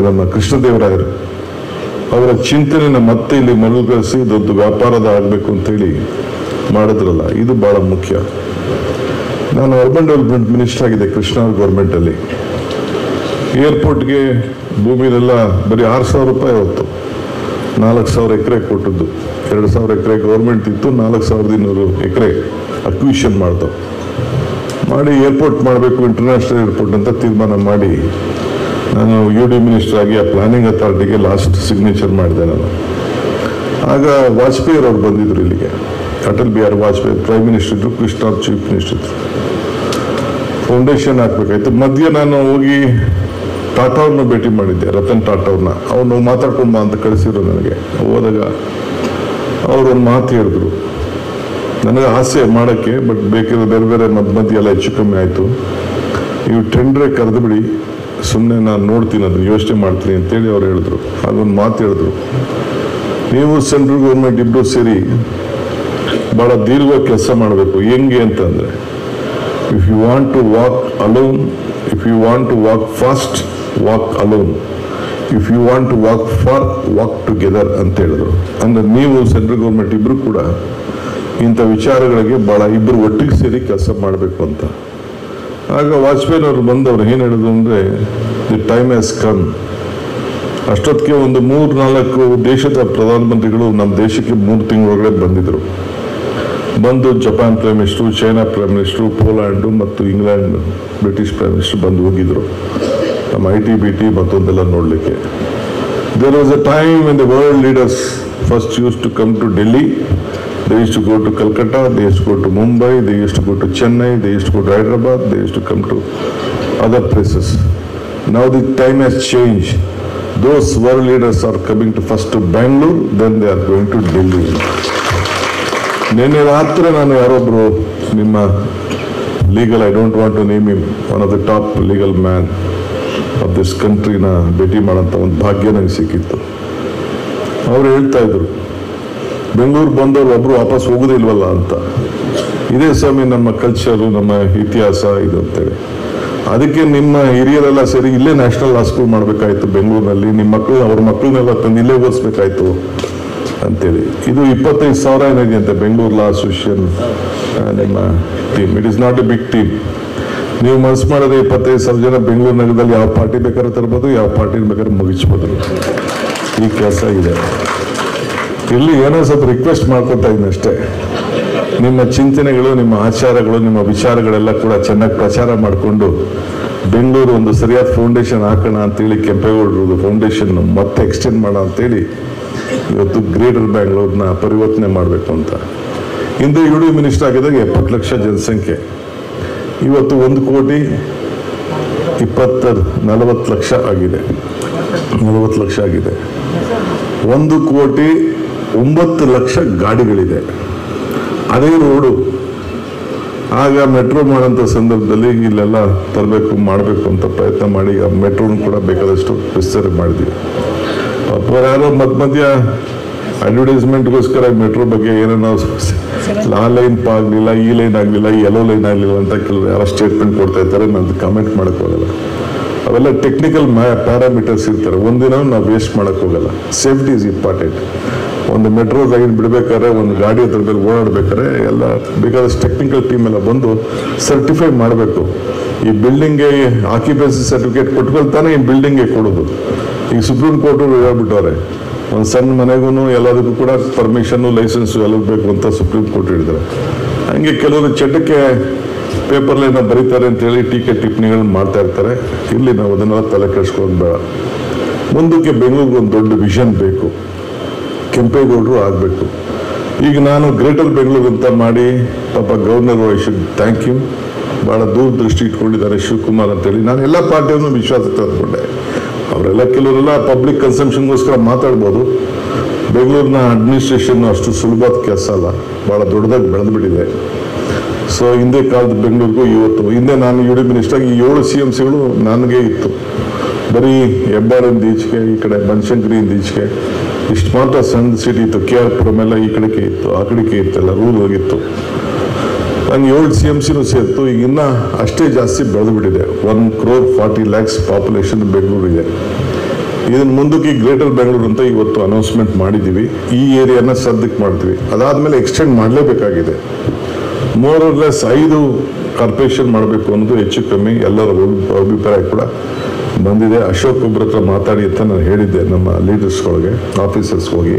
ನಮ್ಮ ಕೃಷ್ಣದೇವರಾಯರು ಅವರ ಚಿಂತನೆನ ಮತ್ತೆ ಇಲ್ಲಿ ಮರುಕಳಿಸಿ ದೊಡ್ಡ ವ್ಯಾಪಾರದ ಆಗಬೇಕು ಅಂತೇಳಿ ಮಾಡಿದ್ರಲ್ಲ, ಇದು ಭಾಳ ಮುಖ್ಯ. ನಾನು ಅರ್ಬನ್ ಡೆವಲಪ್ಮೆಂಟ್ ಮಿನಿಸ್ಟರ್ ಆಗಿದೆ ಕೃಷ್ಣ ಗೌರ್ಮೆಂಟಲ್ಲಿ. ಏರ್ಪೋರ್ಟ್ಗೆ ಭೂಮಿನೆಲ್ಲ ಬರೀ 6,000 ರೂಪಾಯಿ ಹೊತ್ತು 4,000 ಎಕರೆ ಕೊಟ್ಟದ್ದು. 2,000 ಎಕರೆ ಗೌರ್ಮೆಂಟ್ ಇತ್ತು, 4,200 ಎಕರೆ ಅಕ್ವಿಷನ್ ಮಾಡಿ ಏರ್ಪೋರ್ಟ್ ಮಾಡಬೇಕು, ಇಂಟರ್ನ್ಯಾಷನಲ್ ಏರ್ಪೋರ್ಟ್ ಅಂತ ತೀರ್ಮಾನ ಮಾಡಿ ನಾನು UD ಮಿನಿಸ್ಟರ್ ಆಗಿ ಆ ಪ್ಲಾನಿಂಗ್ ಅಥಾರಿಟಿಗೆ ಲಾಸ್ಟ್ ಸಿಗ್ನೇಚರ್ ಮಾಡಿದೆ ನಾನು. ಆಗ ವಾಜಪೇಯಿ ಅವರು ಬಂದಿದ್ರು ಇಲ್ಲಿಗೆ, ಅಟಲ್ ಬಿಹಾರಿ ವಾಜಪೇಯಿ ಪ್ರೈಮ್ ಮಿನಿಸ್ಟರ್ ಇದ್ರು, ಕೃಷ್ಣ ಚೀಫ್ ಮಿನಿಸ್ಟರ್ ಇದ್ರು. ಫೌಂಡೇಶನ್ ಹಾಕ್ಬೇಕಾಯ್ತು. ಮಧ್ಯೆ ನಾನು ಹೋಗಿ ಟಾಟಾ ಅವ್ರನ್ನ ಭೇಟಿ ಮಾಡಿದ್ದೆ, ರತನ್ ಟಾಟಾ ಅವ್ರನ್ನ. ಅವನು ಮಾತಾಡ್ಕೊಂಡು ಬಾ ಅಂತ ಕಳಿಸಿದ್ರು ನನಗೆ. ಹೋದಾಗ ಅವರೊಂದು ಮಾತು ಹೇಳಿದ್ರು, ನನಗೆ ಆಸೆ ಮಾಡೋಕ್ಕೆ, ಬಟ್ ಬೇಕಿದ್ರೆ ಬೇರೆ ಬೇರೆ ಮಧ್ಯೆ ಎಲ್ಲ ಹೆಚ್ಚು ಕಮ್ಮಿ ಆಯಿತು. ನೀವು ಟೆಂಡ್ರೇ ಕರೆದು ಬಿಡಿ, ಸುಮ್ಮನೆ ನಾನು ನೋಡ್ತೀನಿ, ಅದನ್ನು ಯೋಚನೆ ಮಾಡ್ತೀನಿ ಅಂತೇಳಿ ಅವ್ರು ಹೇಳಿದ್ರು. ಹಾಗೊಂದು ಮಾತು ಹೇಳಿದ್ರು, ನೀವು ಸೆಂಟ್ರಲ್ ಗೌರ್ಮೆಂಟ್ ಇಬ್ಬರು ಸೇರಿ ಭಾಳ ದೀರ್ಘವಾಗಿ ಕೆಲಸ ಮಾಡಬೇಕು. ಹೆಂಗೆ ಅಂತಂದರೆ, if you want to walk alone, if you want to walk fast, walk alone. If you want to walk far, walk together ಅಂತ ಹೇಳಿದ್ರು. ಅಂದರೆ ನೀವು ಸೆಂಟ್ರಲ್ ಗೌರ್ಮೆಂಟ್ ಇಬ್ಬರು ಕೂಡ ಇಂಥ ವಿಚಾರಗಳಿಗೆ ಭಾಳ ಇಬ್ಬರು ಒಟ್ಟಿಗೆ ಸೇರಿ ಕೆಲಸ ಮಾಡಬೇಕು ಅಂತ. ಆಗ ವಾಜಪೇಯಿನವರು ಬಂದವರು ಏನು ಹೇಳಿದ್ರು ಅಂದರೆ, ದಿ ಟೈಮ್ ಹ್ಯಾಸ್ ಕಮ್. ಅಷ್ಟೊತ್ತಿಗೆ ಒಂದು 3-4 ದೇಶದ ಪ್ರಧಾನಮಂತ್ರಿಗಳು ನಮ್ಮ ದೇಶಕ್ಕೆ 3 ತಿಂಗಳೊಳಗಡೆ ಬಂದಿದ್ದರು. ಬಂದು Japan prime minister, China prime minister, Poland ಮತ್ತು ಇಂಗ್ಲೆಂಡ್ ಬ್ರಿಟಿಷ್ ಪ್ರೈಮ್ ಮಿನಿಸ್ಟ್ರು ಬಂದು ಹೋಗಿದ್ರು ನಮ್ಮ IT-BT ಮತ್ತೊಂದೆಲ್ಲ ನೋಡಲಿಕ್ಕೆ. There was a time when the world leaders first use to come to Delhi. They used to go to Calcutta, they used to go to Mumbai, they used to go to Chennai, they used to go to Hyderabad, they used to come to other places. Now the time has changed. Those world leaders are coming to first to Bangalore, then they are going to Delhi. ನಿನ್ನೆ ರಾತ್ರಿ ನಾನು ಯಾರೊಬ್ಬರು ನಿಮ್ಮ legal, I don't want to name him, one of the top legal man of this ಕಂಟ್ರಿನ ಭೇಟಿ ಮಾಡೋಂಥ ಒಂದು ಭಾಗ್ಯ ನನಗೆ ಸಿಕ್ಕಿತ್ತು. ಅವರು ಹೇಳ್ತಾ ಇದ್ರು, ಬೆಂಗಳೂರು ಬಂದವರು ಒಬ್ಬರು ವಾಪಸ್ ಹೋಗೋದಿಲ್ವಲ್ಲ ಅಂತ. ಇದೇ ಸ್ವಾಮಿ ನಮ್ಮ ಕಲ್ಚರು, ನಮ್ಮ ಇತಿಹಾಸ ಇದು ಅಂತೇಳಿ. ಅದಕ್ಕೆ ನಿಮ್ಮ ಹಿರಿಯರೆಲ್ಲ ಸೇರಿ ಇಲ್ಲೇ ನ್ಯಾಷನಲ್ ಲಾ ಸ್ಕೂಲ್ ಮಾಡಬೇಕಾಯ್ತು ಬೆಂಗಳೂರಿನಲ್ಲಿ, ನಿಮ್ಮ ಮಕ್ಕಳು ಅವ್ರ ಮಕ್ಕಳನ್ನೆಲ್ಲ ತಂದು ಇಲ್ಲೇ ಓದಿಸ್ಬೇಕಾಯ್ತು ಅಂತೇಳಿ. ಇದು 25,000 ಏನಿದೆ ಅಂತ ಬೆಂಗಳೂರು ಲಾ ಅಸೋಸಿಯೇಷನ್ ನಿಮ್ಮ team. It is not a big team. ನೀವು ಮನಸ್ಸು ಮಾಡಿದ್ರೆ 25,000 ಜನ ಬೆಂಗಳೂರು ನಗರದಲ್ಲಿ ಯಾವ ಪಾರ್ಟಿ ಬೇಕಾದ್ರೆ ತರ್ಬೋದು, ಯಾವ ಪಾರ್ಟಿನ ಬೇಕಾದ್ರೆ ಮುಗಿಸ್ಬೋದು. ಈ ಕೆಲಸ ಇದೆ. ಇಲ್ಲಿ ಏನೋ ಸ್ವಲ್ಪ ರಿಕ್ವೆಸ್ಟ್ ಮಾಡ್ಕೊತಾ ಇದ್ದೀನಿ ಅಷ್ಟೇ. ನಿಮ್ಮ ಚಿಂತನೆಗಳು, ನಿಮ್ಮ ಆಚಾರಗಳು, ನಿಮ್ಮ ವಿಚಾರಗಳೆಲ್ಲ ಕೂಡ ಚೆನ್ನಾಗಿ ಪ್ರಚಾರ ಮಾಡಿಕೊಂಡು ಬೆಂಗಳೂರು ಒಂದು ಸರಿಯಾದ ಫೌಂಡೇಶನ್ ಹಾಕೋಣ ಅಂತೇಳಿ, ಕೆಂಪೇಗೌಡರದು ಫೌಂಡೇಶನ್ ಮತ್ತೆ ಎಕ್ಸ್ಟೆಂಡ್ ಮಾಡೋಣ ಅಂತೇಳಿ ಇವತ್ತು ಗ್ರೇಟರ್ ಬ್ಯಾಂಗ್ಳೂರ್ನ ಪರಿವರ್ತನೆ ಮಾಡಬೇಕು ಅಂತ. ಹಿಂದೆ UD ಮಿನಿಸ್ಟರ್ ಆಗಿದ್ದಾಗ 70 ಲಕ್ಷ ಜನಸಂಖ್ಯೆ, ಇವತ್ತು 1,20,40 ಲಕ್ಷ ಆಗಿದೆ. 40 ಲಕ್ಷ ಆಗಿದೆ. 1,09 ಲಕ್ಷ ಗಾಡಿಗಳಿದೆ. ಅದೇ ರೋಡು. ಆಗ ಮೆಟ್ರೋ ಮಾಡೋಂಥ ಸಂದರ್ಭದಲ್ಲಿ ಇಲ್ಲೆಲ್ಲ ತರಬೇಕು, ಮಾಡಬೇಕು ಅಂತ ಪ್ರಯತ್ನ ಮಾಡಿ ಆ ಮೆಟ್ರೋನು ಕೂಡ ಬೇಕಾದಷ್ಟು ವಿಸ್ತರಣೆ ಮಾಡಿದ್ವಿ. ಯಾರೋ ಮಧ್ಯ ಅಡ್ವರ್ಟೈಸ್ಮೆಂಟ್ಗೋಸ್ಕರ ಮೆಟ್ರೋ ಬಗ್ಗೆ ಏನೋ ನಾವು ಆ ಲೈನ್ ಆಗಲಿಲ್ಲ, ಈ ಲೈನ್ ಆಗಲಿಲ್ಲ, ಯೆಲ್ಲೋ ಲೈನ್ ಆಗಲಿಲ್ಲ ಅಂತ ಕೆಲವರು ಯಾರೋ ಸ್ಟೇಟ್ಮೆಂಟ್ ಕೊಡ್ತಾ ಇರ್ತಾರೆ. ನಾನು ಕಮೆಂಟ್ ಮಾಡೋಕ್ಕೋಗಲ್ಲ. ಅವೆಲ್ಲ ಟೆಕ್ನಿಕಲ್ ಪ್ಯಾರಾಮೀಟರ್ಸ್ ಇರ್ತಾರೆ. ಒಂದಿನ ನಾವು ವೇಸ್ಟ್ ಮಾಡೋಕ್ಕೋಗಲ್ಲ. Safety is important. ಒಂದು ಮೆಟ್ರೋ ಲೈನ್ ಬಿಡಬೇಕಾದ್ರೆ, ಒಂದು ಗಾಡಿ ಹತ್ರ ಮೇಲೆ ಓಡಾಡ್ಬೇಕಾದ್ರೆ ಎಲ್ಲ ಬೇಕಾದಷ್ಟು ಟೆಕ್ನಿಕಲ್ ಟೀಮ್ ಎಲ್ಲ ಬಂದು ಸರ್ಟಿಫೈ ಮಾಡಬೇಕು. ಈ ಬಿಲ್ಡಿಂಗ್ಗೆ ಆಕ್ಯುಪೆನ್ಸಿ ಸರ್ಟಿಫಿಕೇಟ್ ಕೊಟ್ಕೊಳ್ತಾನೆ ಈ ಬಿಲ್ಡಿಂಗ್ಗೆ ಕೊಡೋದು. ಈಗ ಸುಪ್ರೀಂ ಕೋರ್ಟು ಹೇಳ್ಬಿಟ್ಟವ್ರೆ, ಒಂದು ಸಣ್ಣ ಮನೆಗೂ ಎಲ್ಲದಕ್ಕೂ ಕೂಡ ಪರ್ಮಿಷನ್ನು, ಲೈಸೆನ್ಸು ಎಲ್ಲ ಬೇಕು ಅಂತ ಸುಪ್ರೀಂ ಕೋರ್ಟ್ ಹೇಳಿದ್ದಾರೆ. ಹಂಗೆ ಕೆಲವರು ಚಟಕ್ಕೆ ಪೇಪರ್ಲೇನ ಬರೀತಾರೆ ಅಂತೇಳಿ ಟೀಕೆ ಟಿಪ್ಪಣಿಗಳನ್ನ ಮಾಡ್ತಾ ಇರ್ತಾರೆ. ಇಲ್ಲಿ ನಾವು ಅದನ್ನೆಲ್ಲ ತಲೆ ಕೆಡಿಸ್ಕೊಂಡು ಬೇಡ. ಮುಂದಕ್ಕೆ ಬೆಂಗಳೂರಿಗೆ ಒಂದು ದೊಡ್ಡ ವಿಷನ್ ಬೇಕು. ಕೆಂಪೇಗೌಡರು ಆಗಬೇಕು. ಈಗ ನಾನು ಗ್ರೇಟರ್ ಬೆಂಗಳೂರು ಅಂತ ಮಾಡಿ, ಪಾಪ governor I should thank you, ಭಾಳ ದೂರದೃಷ್ಟಿ ಇಟ್ಕೊಂಡಿದ್ದಾರೆ ಶಿವಕುಮಾರ್ ಅಂತೇಳಿ. ನಾನು ಎಲ್ಲ ಪಾರ್ಟಿಯನ್ನು ವಿಶ್ವಾಸ ತಂದುಕೊಂಡೆ. ಅವರೆಲ್ಲ ಕೆಲವರೆಲ್ಲ ಪಬ್ಲಿಕ್ ಕನ್ಸಂಪ್ಷನ್ಗೋಸ್ಕರ ಮಾತಾಡ್ಬೋದು. ಬೆಂಗಳೂರಿನ ಅಡ್ಮಿನಿಸ್ಟ್ರೇಷನ್ ಅಷ್ಟು ಸುಲಭದ ಕೆಲಸ ಅಲ್ಲ, ಭಾಳ ದೊಡ್ಡದಾಗಿ ಬೆಳೆದುಬಿಟ್ಟಿದೆ. ಸೊ ಹಿಂದೆ ಕಾಲದ ಬೆಂಗಳೂರಿಗೂ ಇವತ್ತು, ಹಿಂದೆ ನಾನು UD ಮಿನಿಸ್ಟರ್ ಆಗಿ 7 CMCಗಳು ನನಗೆ ಇತ್ತು. ಬರೀ ಹೆಬ್ಬಾಳಿಂದ ಈಚೆಗೆ, ಈ ಕಡೆ ಬನಶಂಕರಿಯಿಂದ ಈಚೆಗೆ ಇಷ್ಟು ಮಾತ್ರ ಸಣ್ಣ ಸಿಟಿ ಇತ್ತು. KR ಪುರಂ ಎಲ್ಲ ಈ ಕಡೆಗೆ ಇತ್ತು, ಆ ಕಡೆಗೆ ಇತ್ತೆಲ್ಲ ರೂಲ್ ಹೋಗಿತ್ತು. ನಂಗೆ 7 CMCನೂ ಸೇರ್ತು. ಈಗ ಇನ್ನೂ ಅಷ್ಟೇ ಜಾಸ್ತಿ ಬೆಳೆದುಬಿಟ್ಟಿದೆ. 1,40,00,000 ಪಾಪ್ಯುಲೇಷನ್ ಬೆಂಗಳೂರು ಇದೆ. ಇದನ್ನು ಮುಂದಕ್ಕೆ ಗ್ರೇಟರ್ ಬೆಂಗಳೂರು ಅಂತ ಇವತ್ತು ಅನೌನ್ಸ್ಮೆಂಟ್ ಮಾಡಿದ್ದೀವಿ. ಈ ಏರಿಯಾನ ಸದ್ಯಕ್ಕೆ ಮಾಡ್ತೀವಿ. ಅದಾದಮೇಲೆ ಎಕ್ಸ್ಟೆಂಡ್ ಮಾಡಲೇಬೇಕಾಗಿದೆ. ಮೋರ್ ಆರ್ ಲೆಸ್ 5 ಕಾರ್ಪೊರೇಷನ್ ಮಾಡಬೇಕು ಅನ್ನೋದು ಹೆಚ್ಚು ಕಮ್ಮಿ ಎಲ್ಲರ ಅಭಿಪ್ರಾಯ ಕೂಡ ಬಂದಿದೆ. ಅಶೋಕ್ ಒಬ್ಬರ ಹತ್ರ ಮಾತಾಡಿ ಅಂತ ನಾನು ಹೇಳಿದ್ದೆ ನಮ್ಮ ಲೀಡರ್ಸ್ಗಳಿಗೆ, ಆಫೀಸರ್ಸ್ ಹೋಗಿ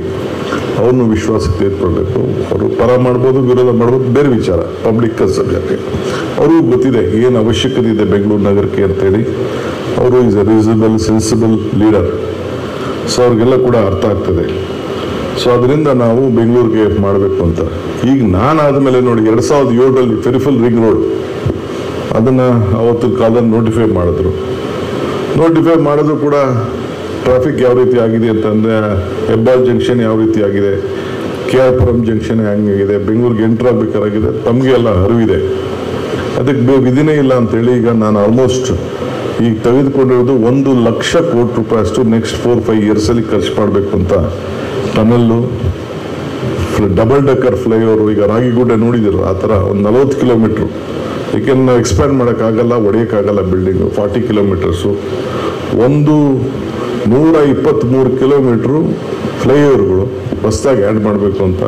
ಅವ್ರನ್ನು ವಿಶ್ವಾಸಕ್ಕೆ ತೆಗೆದುಕೊಳ್ಬೇಕು. ಅವರು ಪರ ಮಾಡ್ಬೋದು, ವಿರೋಧ ಮಾಡ್ಬೋದು, ಬೇರೆ ವಿಚಾರ. ಪಬ್ಲಿಕ್ ಸಬ್ಜೆಕ್ಟ್ಗೆ ಅವ್ರಿಗೂ ಗೊತ್ತಿದೆ ಏನು ಅವಶ್ಯಕತೆ ಇದೆ ಬೆಂಗಳೂರು ನಗರಕ್ಕೆ ಅಂತೇಳಿ. ಅವರು is A reasonable, sensible leader. So ಅವ್ರಿಗೆಲ್ಲ ಕೂಡ ಅರ್ಥ ಆಗ್ತದೆ. ಸೊ ಅದರಿಂದ ನಾವು ಬೆಂಗಳೂರಿಗೆ ಮಾಡಬೇಕು ಅಂತ. ಈಗ ನಾನಾದಮೇಲೆ ನೋಡಿ 2007ರಲ್ಲಿ ಪೆರಿಫಲ್ ರಿಂಗ್ ರೋಡ್ ಅದನ್ನು ಅವತ್ತು ಕಾಲದಲ್ಲಿ ನೋಟಿಫೈ ಮಾಡಿದ್ರು ಕೂಡ ಟ್ರಾಫಿಕ್ ಯಾವ ರೀತಿ ಆಗಿದೆ ಅಂತಂದರೆ, ಹೆಬ್ಬಾಳ್ ಜಂಕ್ಷನ್ ಯಾವ ರೀತಿ ಆಗಿದೆ, KR ಪುರಂ ಜಂಕ್ಷನ್ ಹೆಂಗಾಗಿದೆ, ಬೆಂಗಳೂರಿಗೆ ಎಂಟ್ರ್ ಆಗಬೇಕಾಗಿದೆ, ತಮಗೆ ಎಲ್ಲ ಅರಿವಿದೆ. ಅದಕ್ಕೆ ವಿಧಿನೇ ಇಲ್ಲ ಅಂತೇಳಿ ಈಗ ನಾನು ಆಲ್ಮೋಸ್ಟ್ ಈಗ ತೆಗೆದುಕೊಂಡಿರೋದು 1,00,000 ಕೋಟಿ ರೂಪಾಯಿ ಅಷ್ಟು ನೆಕ್ಸ್ಟ್ 4-5 ಇಯರ್ಸಲ್ಲಿ ಖರ್ಚು ಮಾಡಬೇಕು ಅಂತ. ಟನಲ್ಲು, ಡಬಲ್ ಡೆಕ್ಕರ್ ಫ್ಲೈಓವರು, ಈಗ ರಾಗಿಗುಡ್ಡ ನೋಡಿದ್ರು ಆ ಥರ ಒಂದು 40 ಕಿಲೋಮೀಟ್ರು. ಏಕೆಂದ್ರೆ ನಾವು ಎಕ್ಸ್ಪ್ಯಾಂಡ್ ಮಾಡೋಕ್ಕಾಗಲ್ಲ, ಹೊಡೆಯೋಕ್ಕಾಗಲ್ಲ ಬಿಲ್ಡಿಂಗು. 40 ಕಿಲೋಮೀಟರ್ಸು, 123 ಕಿಲೋಮೀಟ್ರು ಫ್ಲೈಓವರ್ಗಳು ಹೊಸದಾಗಿ ಆ್ಯಡ್ ಮಾಡಬೇಕು ಅಂತ.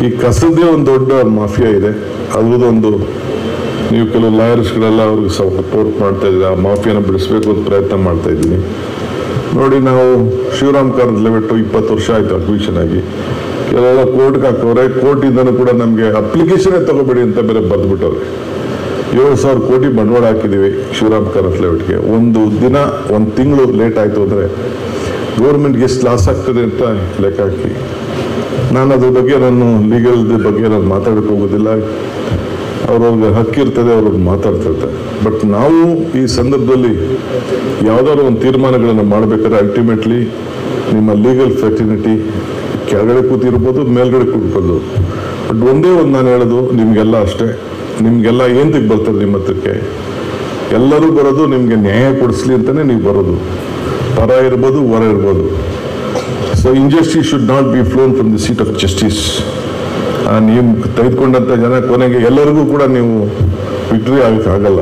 ಈ ಕಸದೇ ಒಂದು ದೊಡ್ಡ ಮಾಫಿಯಾ ಇದೆ. ಅದರದೊಂದು ನೀವು ಕೆಲವು ಲಾಯರ್ಸ್ಗಳೆಲ್ಲ ಅವ್ರಿಗೆ ಸಪೋರ್ಟ್ ಮಾಡ್ತಾ ಇದ್ದೀರಿ, ಆ ಮಾಫಿಯಾನ ಬಿಡಿಸ್ಬೇಕು ಅಂತ ಪ್ರಯತ್ನ ಮಾಡ್ತಾ ಇದ್ದೀನಿ. ನೋಡಿ, ನಾವು ಶಿವರಾಮ್ ಕಾರಂತ್ ಲೆವೆಟ್ 20 ವರ್ಷ ಆಯಿತು ಅಕ್ವಿಷನ್ ಆಗಿ, ಕೆಲವೆಲ್ಲ ಕೋರ್ಟ್ಗೆ ಹಾಕವ್ರೆ. ಕೋರ್ಟಿಂದನೂ ಕೂಡ ನಮಗೆ ಅಪ್ಲಿಕೇಶನೇ ತಗೋಬೇಡಿ ಅಂತ ಬೇರೆ ಬರೆದ್ಬಿಟ್ಟವ್ರೆ. 7,000 ಕೋಟಿ ಬಂಡವಾಳ ಹಾಕಿದ್ದೀವಿ ಶಿವರಾಮ್ ಕಾರಂತ್ ಲೆವೆಟ್ಗೆ. ಒಂದು ತಿಂಗಳು ಲೇಟ್ ಆಯಿತು ಅಂದರೆ ಗೌರ್ಮೆಂಟ್ಗೆ ಎಷ್ಟು ಲಾಸ್ ಆಗ್ತದೆ ಅಂತ ಲೆಕ್ಕ ಹಾಕಿ. ನಾನು ಅದ್ರ ಬಗ್ಗೆ ಲೀಗಲ್ ಬಗ್ಗೆ ನಾನು ಮಾತಾಡಕ್ಕೆ ಹೋಗೋದಿಲ್ಲ. ಅವ್ರವ್ರಿಗೆ ಹಕ್ಕಿರ್ತದೆ, ಅವ್ರವ್ರು ಮಾತಾಡ್ತಿರ್ತಾರೆ. ಬಟ್ ನಾವು ಈ ಸಂದರ್ಭದಲ್ಲಿ ಯಾವುದಾದ್ರು ಒಂದು ತೀರ್ಮಾನಗಳನ್ನು ಮಾಡಬೇಕಾದ್ರೆ ಅಲ್ಟಿಮೇಟ್ಲಿ ನಿಮ್ಮ ಲೀಗಲ್ ಫೆಸಿಲಿಟಿ ಕೆಳಗಡೆ ಕೂತಿರ್ಬೋದು, ಮೇಲ್ಗಡೆ ಕೂತಿರ್ಬೋದು. ಬಟ್ ಒಂದೇ ಒಂದು ನಾನು ಹೇಳೋದು ನಿಮಗೆಲ್ಲ ಅಷ್ಟೇ, ನಿಮಗೆಲ್ಲ ಏನಕ್ಕೆ ಬರ್ತಾರೆ ನಿಮ್ಮ ಹತ್ರಕ್ಕೆ? ಎಲ್ಲರೂ ಬರೋದು ನಿಮಗೆ ನ್ಯಾಯ ಕೊಡಿಸ್ಲಿ ಅಂತಲೇ ನೀವು ಬರೋದು. ಪರ ಇರ್ಬೋದು, ಹೊರ ಇರ್ಬೋದು. So injustice should not be ಫ್ಲೋನ್ from the seat of justice. ನೀವು ತೆಗೆದುಕೊಂಡಂಥ ಜನ ಕೊನೆಗೆ ಎಲ್ಲರಿಗೂ ಕೂಡ ನೀವು ವಿಕ್ಟ್ರಿ ಆಗಲ್ಲ.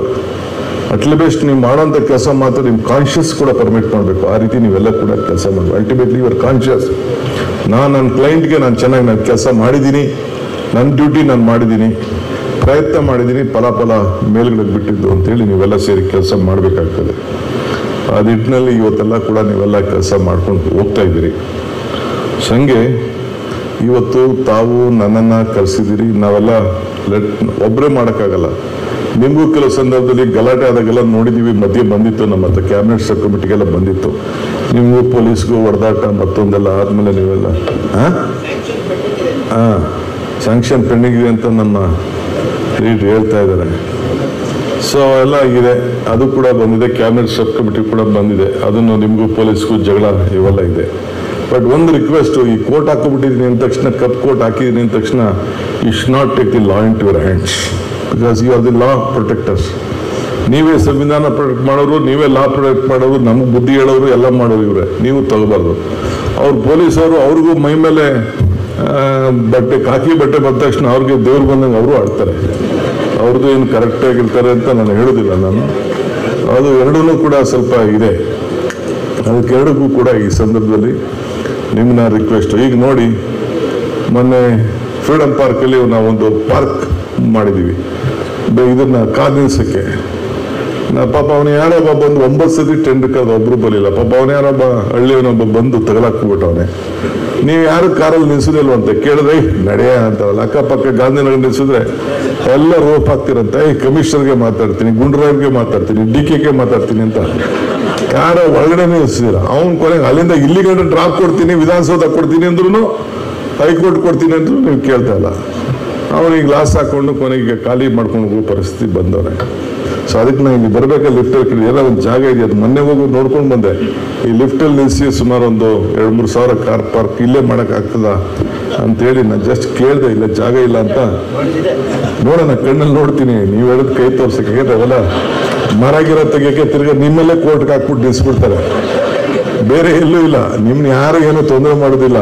ಅಟ್ಲೀಸ್ಟ್ ನೀವು ಮಾಡೋಂಥ ಕೆಲಸ ಮಾತ್ರ ನಿಮ್ಮ ಕಾನ್ಷಿಯಸ್ ಕೂಡ ಪರ್ಮಿಟ್ ಮಾಡಬೇಕು. ಆ ರೀತಿ ನೀವೆಲ್ಲ ಕೂಡ ಕೆಲಸ ಮಾಡಬೇಕು. ಅಲ್ಟಿಮೇಟ್ಲಿ ಯುವರ್ ಕಾನ್ಷಿಯಸ್, ನನ್ನ ಕ್ಲೈಂಟ್ಗೆ ನಾನು ಚೆನ್ನಾಗಿ ಕೆಲಸ ಮಾಡಿದ್ದೀನಿ, ನನ್ನ ಡ್ಯೂಟಿ ನಾನು ಮಾಡಿದ್ದೀನಿ, ಪ್ರಯತ್ನ ಮಾಡಿದ್ದೀನಿ, ಫಲ ಮೇಲ್ಗಡೆ ಬಿಟ್ಟಿದ್ದು ಅಂತೇಳಿ ನೀವೆಲ್ಲ ಸೇರಿ ಕೆಲಸ ಮಾಡಬೇಕಾಗ್ತದೆ. ಆ ನಿಟ್ಟಿನಲ್ಲಿ ಇವತ್ತೆಲ್ಲ ಕೂಡ ನೀವೆಲ್ಲ ಕೆಲಸ ಮಾಡ್ಕೊಂಡು ಹೋಗ್ತಾ ಇದ್ದೀರಿ. ಸಂಗೆ ಇವತ್ತು ತಾವು ನನ್ನನ್ನು ಕರೆಸಿದ್ದೀರಿ. ನಾವೆಲ್ಲ ಒಬ್ಬರೇ ಮಾಡೋಕ್ಕಾಗಲ್ಲ. ನಿಮಗೂ ಕೆಲವು ಸಂದರ್ಭದಲ್ಲಿ ಗಲಾಟೆ ಆದಾಗೆಲ್ಲ ನೋಡಿದ್ದೀವಿ, ಮಧ್ಯೆ ಬಂದಿತ್ತು, ನಮ್ಮ ಹತ್ರ ಕ್ಯಾಬಿನೆಟ್ ಸಬ್ ಕಮಿಟಿಗೆಲ್ಲ ಬಂದಿತ್ತು. ನಿಮಗೂ ಪೊಲೀಸ್ಗೂ ಹೊಡೆದಾಟ ಮತ್ತೊಂದೆಲ್ಲ ಆದಮೇಲೆ ನೀವೆಲ್ಲ ಸ್ಯಾಂಕ್ಷನ್ ಪೆಂಡಿಂಗ್ ಇದೆ ಅಂತ ನಮ್ಮ ಲೀಡ್ ಹೇಳ್ತಾ ಇದ್ದಾರೆ. ಸೊ ಎಲ್ಲ ಇದೆ, ಅದು ಕೂಡ ಬಂದಿದೆ. ಕ್ಯಾಬಿನೆಟ್ ಸಬ್ ಕಮಿಟಿ ಕೂಡ ಬಂದಿದೆ. ಅದನ್ನು ನಿಮಗೂ ಪೊಲೀಸ್ಗೂ ಜಗಳ ಇವೆಲ್ಲ ಇದೆ. ಬಟ್ ಒಂದು ರಿಕ್ವೆಸ್ಟು, ಈ ಕೋರ್ಟ್ ಹಾಕಿಬಿಟ್ಟಿದ್ದೀನಿ ಅಂದ ತಕ್ಷಣ, ಕಪ್ ಕೋರ್ಟ್ ಹಾಕಿದ್ದೀನಿ ಅಂದ ತಕ್ಷಣ you should not take the law in to your hands, because you are the law protectors. ನೀವೇ ಸಂವಿಧಾನ ಪ್ರೊಟೆಕ್ಟ್ ಮಾಡೋರು, ನೀವೇ ಲಾ ಪ್ರೊಟೆಕ್ಟ್ ಮಾಡೋರು, ನಮಗೆ ಬುದ್ಧಿ ಹೇಳೋರು, ಎಲ್ಲ ಮಾಡೋರು ಇವರೇ. ನೀವು ತಗೋಬಾರ್ದು. ಅವ್ರು ಪೊಲೀಸವರು ಅವ್ರಿಗೂ ಮೈ ಮೇಲೆ ಕಾಕಿ ಬಟ್ಟೆ ಬಂದ ತಕ್ಷಣ ಅವ್ರಿಗೆ ದೇವ್ರು ಬಂದಂಗೆ ಅವರು ಆಡ್ತಾರೆ. ಅವ್ರದ್ದು ಏನು ಕರೆಕ್ಟಾಗಿರ್ತಾರೆ ಅಂತ ನಾನು ಹೇಳೋದಿಲ್ಲ. ನಾನು ಅದು ಎರಡೂ ಕೂಡ ಸ್ವಲ್ಪ ಇದೆ. ಅದಕ್ಕೆರಡಕ್ಕೂ ಕೂಡ ಈ ಸಂದರ್ಭದಲ್ಲಿ ನಿಮ್ಮನ್ನ ರಿಕ್ವೆಸ್ಟ್. ಈಗ ನೋಡಿ, ಮೊನ್ನೆ ಫ್ರೀಡಮ್ ಪಾರ್ಕಲ್ಲಿ ನಾವೊಂದು ಪಾರ್ಕ್ ಮಾಡಿದ್ದೀವಿ, ಇದನ್ನ ಕಾರ್ ನಿಲ್ಸಕ್ಕೆ. ಪಾಪ ಅವನು ಯಾರೊಬ್ಬ ಬಂದು 9 ಸತಿ ಟೆಂಡರ್ ಕರೆದು ಒಬ್ರು ಬರಲಿಲ್ಲ. ಪಾಪ ಅವನು ಯಾರೊಬ್ಬ ಹಳ್ಳಿಯವನೊಬ್ಬ ಬಂದು ತಗಲಾಕ್ಬಿಟ್ಟವನೆ. ನೀವು ಯಾರು ಕಾರಲ್ಲಿ ನಿಲ್ಸೋದಿಲ್ವಂತೆ ಕೇಳಿದ್ರೆ ನಡೆಯ ಅಂತಾರಲ್ಲ. ಅಕ್ಕಪಕ್ಕ ಗಾಂಧಿನಗರ ನಿಲ್ಸಿದ್ರೆ ಎಲ್ಲ ರೋಪ್ ಹಾಕ್ತಿರಂತೆ. ಕಮಿಷನರ್ಗೆ ಮಾತಾಡ್ತೀನಿ, ಗುಂಡ್ರಾವ್ಗೆ ಮಾತಾಡ್ತೀನಿ, DK ಮಾತಾಡ್ತೀನಿ ಅಂತ ಯಾರ ಒಳಗಡೆ ನಿಲ್ಸಿದಿರ. ಅವ್ನು ಕೊನೆಗೆ ಅಲ್ಲಿಂದ ಇಲ್ಲಿಗಂಟ ಡ್ರಾಪ್ ಕೊಡ್ತೀನಿ, ವಿಧಾನಸೌಧ ಕೊಡ್ತೀನಿ ಅಂದ್ರೂ, ಹೈಕೋರ್ಟ್ ಕೊಡ್ತೀನಿ ಅಂದ್ರೂ ನೀವು ಕೇಳ್ತಾ ಇಲ್ಲ. ಅವನಿಗೆ ಲಾಸ್ ಹಾಕೊಂಡು ಕೊನೆಗೆ ಖಾಲಿ ಮಾಡ್ಕೊಂಡು ಹೋಗೋ ಪರಿಸ್ಥಿತಿ ಬಂದವರೆ. ಸೊ ಅದಕ್ಕೆ ನಾನು ಇಲ್ಲಿ ಬರಬೇಕಾದ್ರೆ ಲಿಫ್ಟಲ್ಲಿ ಎಲ್ಲ ಒಂದು ಜಾಗ ಇದೆ, ಅದು ಮೊನ್ನೆ ಹೋಗಿ ನೋಡ್ಕೊಂಡು ಬಂದೆ. ಈ ಲಿಫ್ಟಲ್ಲಿ ನಿಲ್ಲಿಸಿ ಸುಮಾರು ಒಂದು 2-3 ಸಾವಿರ ಕಾರ್ ಪಾರ್ಕ್ ಇಲ್ಲೇ ಮಾಡೋಕ್ಕಾಗ್ತದ ಅಂತೇಳಿ ನಾನು ಜಸ್ಟ್ ಕೇಳಿದೆ. ಇಲ್ಲ ಜಾಗ ಇಲ್ಲ ಅಂತ ನೋಡೋಣ, ಕಣ್ಣಲ್ಲಿ ನೋಡ್ತೀನಿ. ನೀವು ಹೇಳಿದ ಕೈ ತೋರ್ಸಕ್ಕೆ, ಯಾಕಂದ್ರೆ ಅವೆಲ್ಲ ಮರಗಿರೋ ತೆಗಿಯೋಕ್ಕೆ ತಿರ್ಗಾ ನಿಮ್ಮಲ್ಲೇ ಕೋರ್ಟ್ಗೆ ಹಾಕ್ಬಿಟ್ಟು ನಿಲ್ಲಿಸ್ಬಿಡ್ತಾರೆ. ಬೇರೆ ಎಲ್ಲೂ ಇಲ್ಲ. ನಿಮ್ನ ಯಾರು ಏನೂ ತೊಂದರೆ ಮಾಡೋದಿಲ್ಲ.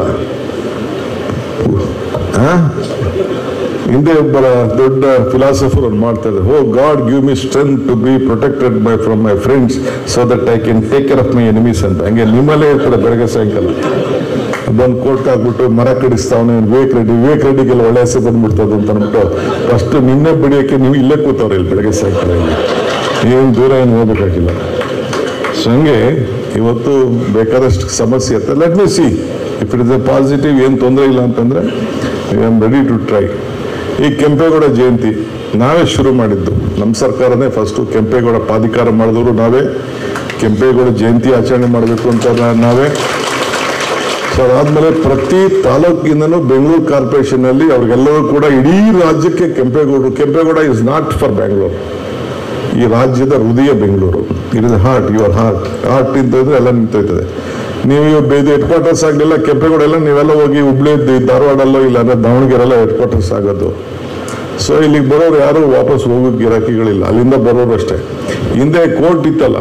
ಹಿಂದೆ ಒಬ್ಬರ ದೊಡ್ಡ ಫಿಲಾಸಫರ್ ಅವ್ರು ಮಾಡ್ತಾ ಇದ್ದಾರೆ, oh God give me strength to be protected from my friends so that I can take care of my enemies ಅಂತ. ಹಂಗೆ ನಿಮ್ಮಲ್ಲೇ ಇರ್ತಾರೆ ಬೆಳಗ್ಗೆ ಸಾಯಂಕಾಲ ಬಂದು ಕೋರ್ಟ್ ಹಾಕ್ಬಿಟ್ಟು ಮರ ಕಡಿಸ್ತಾವನೆ. ವಿವೇಕ್ ರೆಡ್ಡಿಗೆಲ್ಲ ಒಳ್ಳೆ ಹೆಸರು ಬಂದ್ಬಿಡ್ತದೆ ಅಂತ ಅಂದ್ಬಿಟ್ಟು ಫಸ್ಟ್ ನಿನ್ನೆ ಬಿಡಿಯೋಕ್ಕೆ ನೀವು ಇಲ್ಲೇ ಕೂತವ್ರೆ ಇಲ್ಲಿ ಬೆಳಗ್ಗೆ ಸಾಯಂಕಾಲ. ಏನು ದೂರ ಏನು ಹೋಗ್ಬೇಕಾಗಿಲ್ಲ. ಸೊ ಹಂಗೆ ಇವತ್ತು ಬೇಕಾದಷ್ಟು ಸಮಸ್ಯೆ ಇರ್ತದೆ. Let me see if it is a positive, ಏನು ತೊಂದರೆ ಇಲ್ಲ ಅಂತಂದರೆ I am ready to try. ಈ ಕೆಂಪೇಗೌಡ ಜಯಂತಿ ನಾವೇ ಶುರು ಮಾಡಿದ್ದು, ನಮ್ಮ ಸರ್ಕಾರನೇ ಫಸ್ಟು. ಕೆಂಪೇಗೌಡ ಪ್ರಾಧಿಕಾರ ಮಾಡಿದವರು ನಾವೇ. ಕೆಂಪೇಗೌಡ ಜಯಂತಿ ಆಚರಣೆ ಮಾಡಬೇಕು ಅಂತ ನಾವೇ. ಸೊ ಅದಾದಮೇಲೆ ಪ್ರತಿ ತಾಲೂಕಿಂದನೂ ಬೆಂಗಳೂರು ಕಾರ್ಪೊರೇಷನಲ್ಲಿ ಅವ್ರಿಗೆಲ್ಲರೂ ಕೂಡ ಇಡೀ ರಾಜ್ಯಕ್ಕೆ Kempegowda is not for Bangalore. ಈ ರಾಜ್ಯದ ಹೃದಯ Bengaluru. It is heart, your heart ನಿಂತಿದ್ರೆ ಎಲ್ಲ ನಿಂತೋಯ್ತದೆ. ನೀವು ಇದು ಹೆಡ್ ಕ್ವಾರ್ಟರ್ಸ್ ಆಗಲಿಲ್ಲ ಕೆಂಪೇಗೌಡ ಎಲ್ಲ, ನೀವೆಲ್ಲ ಹೋಗಿ ಹುಬ್ಳಿ ಧಾರವಾಡಲ್ಲೋ ಇಲ್ಲ ಅಂದರೆ ದಾವಣಗೆರೆಲ್ಲ ಹೆಡ್ ಕ್ವಾರ್ಟರ್ಸ್ ಆಗೋದು. ಸೊ ಇಲ್ಲಿಗೆ ಬರೋರು ಯಾರು ವಾಪಸ್ ಹೋಗೋಕ್ಕೆ ಗಿರಾಕಿಗಳಿಲ್ಲ, ಅಲ್ಲಿಂದ ಬರೋರು ಅಷ್ಟೇ. ಹಿಂದೆ ಕೋರ್ಟ್ ಇತ್ತಲ್ಲ,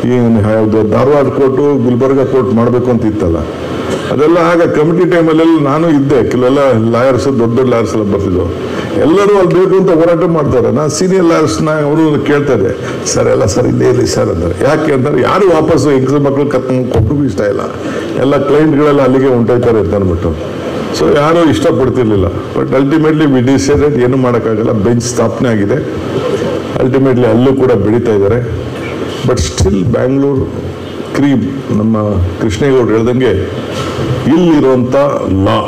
ಈ ಯಾವುದು ಧಾರವಾಡ ಕೋರ್ಟು ಗುಲ್ಬರ್ಗ ಕೋರ್ಟ್ ಮಾಡಬೇಕು ಅಂತ ಇತ್ತಲ್ಲ, ಅದೆಲ್ಲ ಆಗ ಕಮಿಟಿ ಟೈಮಲ್ಲೆಲ್ಲ ನಾನು ಇದ್ದೆ. ಕೆಲವೆಲ್ಲ ಲಾಯರ್ಸ್, ದೊಡ್ಡ ಲಾಯರ್ಸ್ ಎಲ್ಲ ಬರ್ತಿದ್ರು. ಎಲ್ಲರೂ ಅಲ್ಲಿ ಬೇಕು ಅಂತ ಹೋರಾಟ ಮಾಡ್ತಾರೆ. ನಾನು ಸೀನಿಯರ್ ಲಾಯರ್ಸ್ನ ಅವರು ಕೇಳ್ತಾ ಇದ್ದೆ, ಸರ್ ಎಲ್ಲ ಸರ್ ಇಲ್ಲೇ ಇರಲಿ ಸರ್ ಅಂತಾರೆ. ಯಾಕೆ ಅಂತಂದ್ರೆ ಯಾರು ವಾಪಸ್ಸು ಹೆಂಗಸು ಮಕ್ಕಳು ಕರ್ಕೊಂಡು ಕೊಟ್ಟರು ಇಷ್ಟ ಇಲ್ಲ, ಎಲ್ಲ ಕ್ಲೈಂಟ್ಗಳೆಲ್ಲ ಅಲ್ಲಿಗೆ ಹೊಂಟೋಯ್ತಾರೆ ಅಂತ ಅಂದ್ಬಿಟ್ಟು. ಸೊ ಯಾರೂ ಇಷ್ಟಪಡ್ತಿರ್ಲಿಲ್ಲ. ಬಟ್ ಅಲ್ಟಿಮೇಟ್ಲಿ ವಿ ಡಿಸೈಡೆಡ್ ಏನು ಮಾಡೋಕ್ಕಾಗಲ್ಲ, ಬೆಂಚ್ ಸ್ಥಾಪನೆ ಆಗಿದೆ. ಅಲ್ಟಿಮೇಟ್ಲಿ ಅಲ್ಲೂ ಕೂಡ ಬೆಳೀತಾ ಇದ್ದಾರೆ. ಬಟ್ ಸ್ಟಿಲ್ ಬ್ಯಾಂಗ್ಳೂರು ಕ್ರೀಮ್, ನಮ್ಮ ಕೃಷ್ಣೇಗೌಡರು ಹೇಳ್ದಂಗೆ, ಇಲ್ಲಿರುವಂಥ ಲಾ,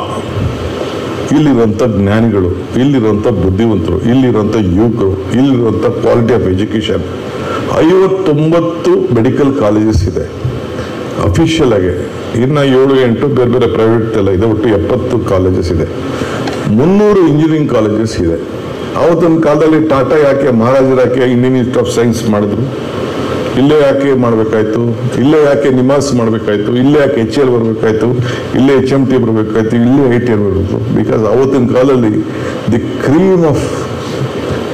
ಇಲ್ಲಿರುವಂಥ ಜ್ಞಾನಿಗಳು, ಇಲ್ಲಿರುವಂಥ ಬುದ್ಧಿವಂತರು, ಇಲ್ಲಿರುವಂಥ ಯುವಕರು, ಇಲ್ಲಿರುವಂಥ quality of education, 59 medical colleges ಇದೆ ಅಫಿಷಿಯಲ್ ಆಗಿ. ಇನ್ನು 7-8 ಬೇರೆ ಬೇರೆ ಪ್ರೈವೇಟ್ ಎಲ್ಲ ಇದೆ. ಒಟ್ಟು 70 ಕಾಲೇಜಸ್ ಇದೆ. 300 ಇಂಜಿನಿಯರಿಂಗ್ ಕಾಲೇಜಸ್ ಇದೆ. ಅವತ್ತಿನ ಕಾಲದಲ್ಲಿ ಟಾಟಾ ಯಾಕೆ, ಮಹಾರಾಜರು ಯಾಕೆ ಇಂಡಿಯನ್ ಇನ್ಸ್ಟಿಟ್ಯೂಟ್ ಆಫ್ ಸೈನ್ಸ್ ಮಾಡಿದ್ರು? ಇಲ್ಲೇ ಯಾಕೆ ಮಾಡಬೇಕಾಯ್ತು? ಇಲ್ಲೇ ಯಾಕೆ ನಿಮಾಸ್ ಮಾಡಬೇಕಾಯ್ತು? ಇಲ್ಲೇ ಯಾಕೆ HL ಬರಬೇಕಾಯ್ತು? ಇಲ್ಲೇ HMT ಬರಬೇಕಾಯ್ತು? ಇಲ್ಲೇ ITR ಬರಬೇಕು? ಬಿಕಾಸ್ ಅವತ್ತಿನ ಕಾಲದಲ್ಲಿ the cream of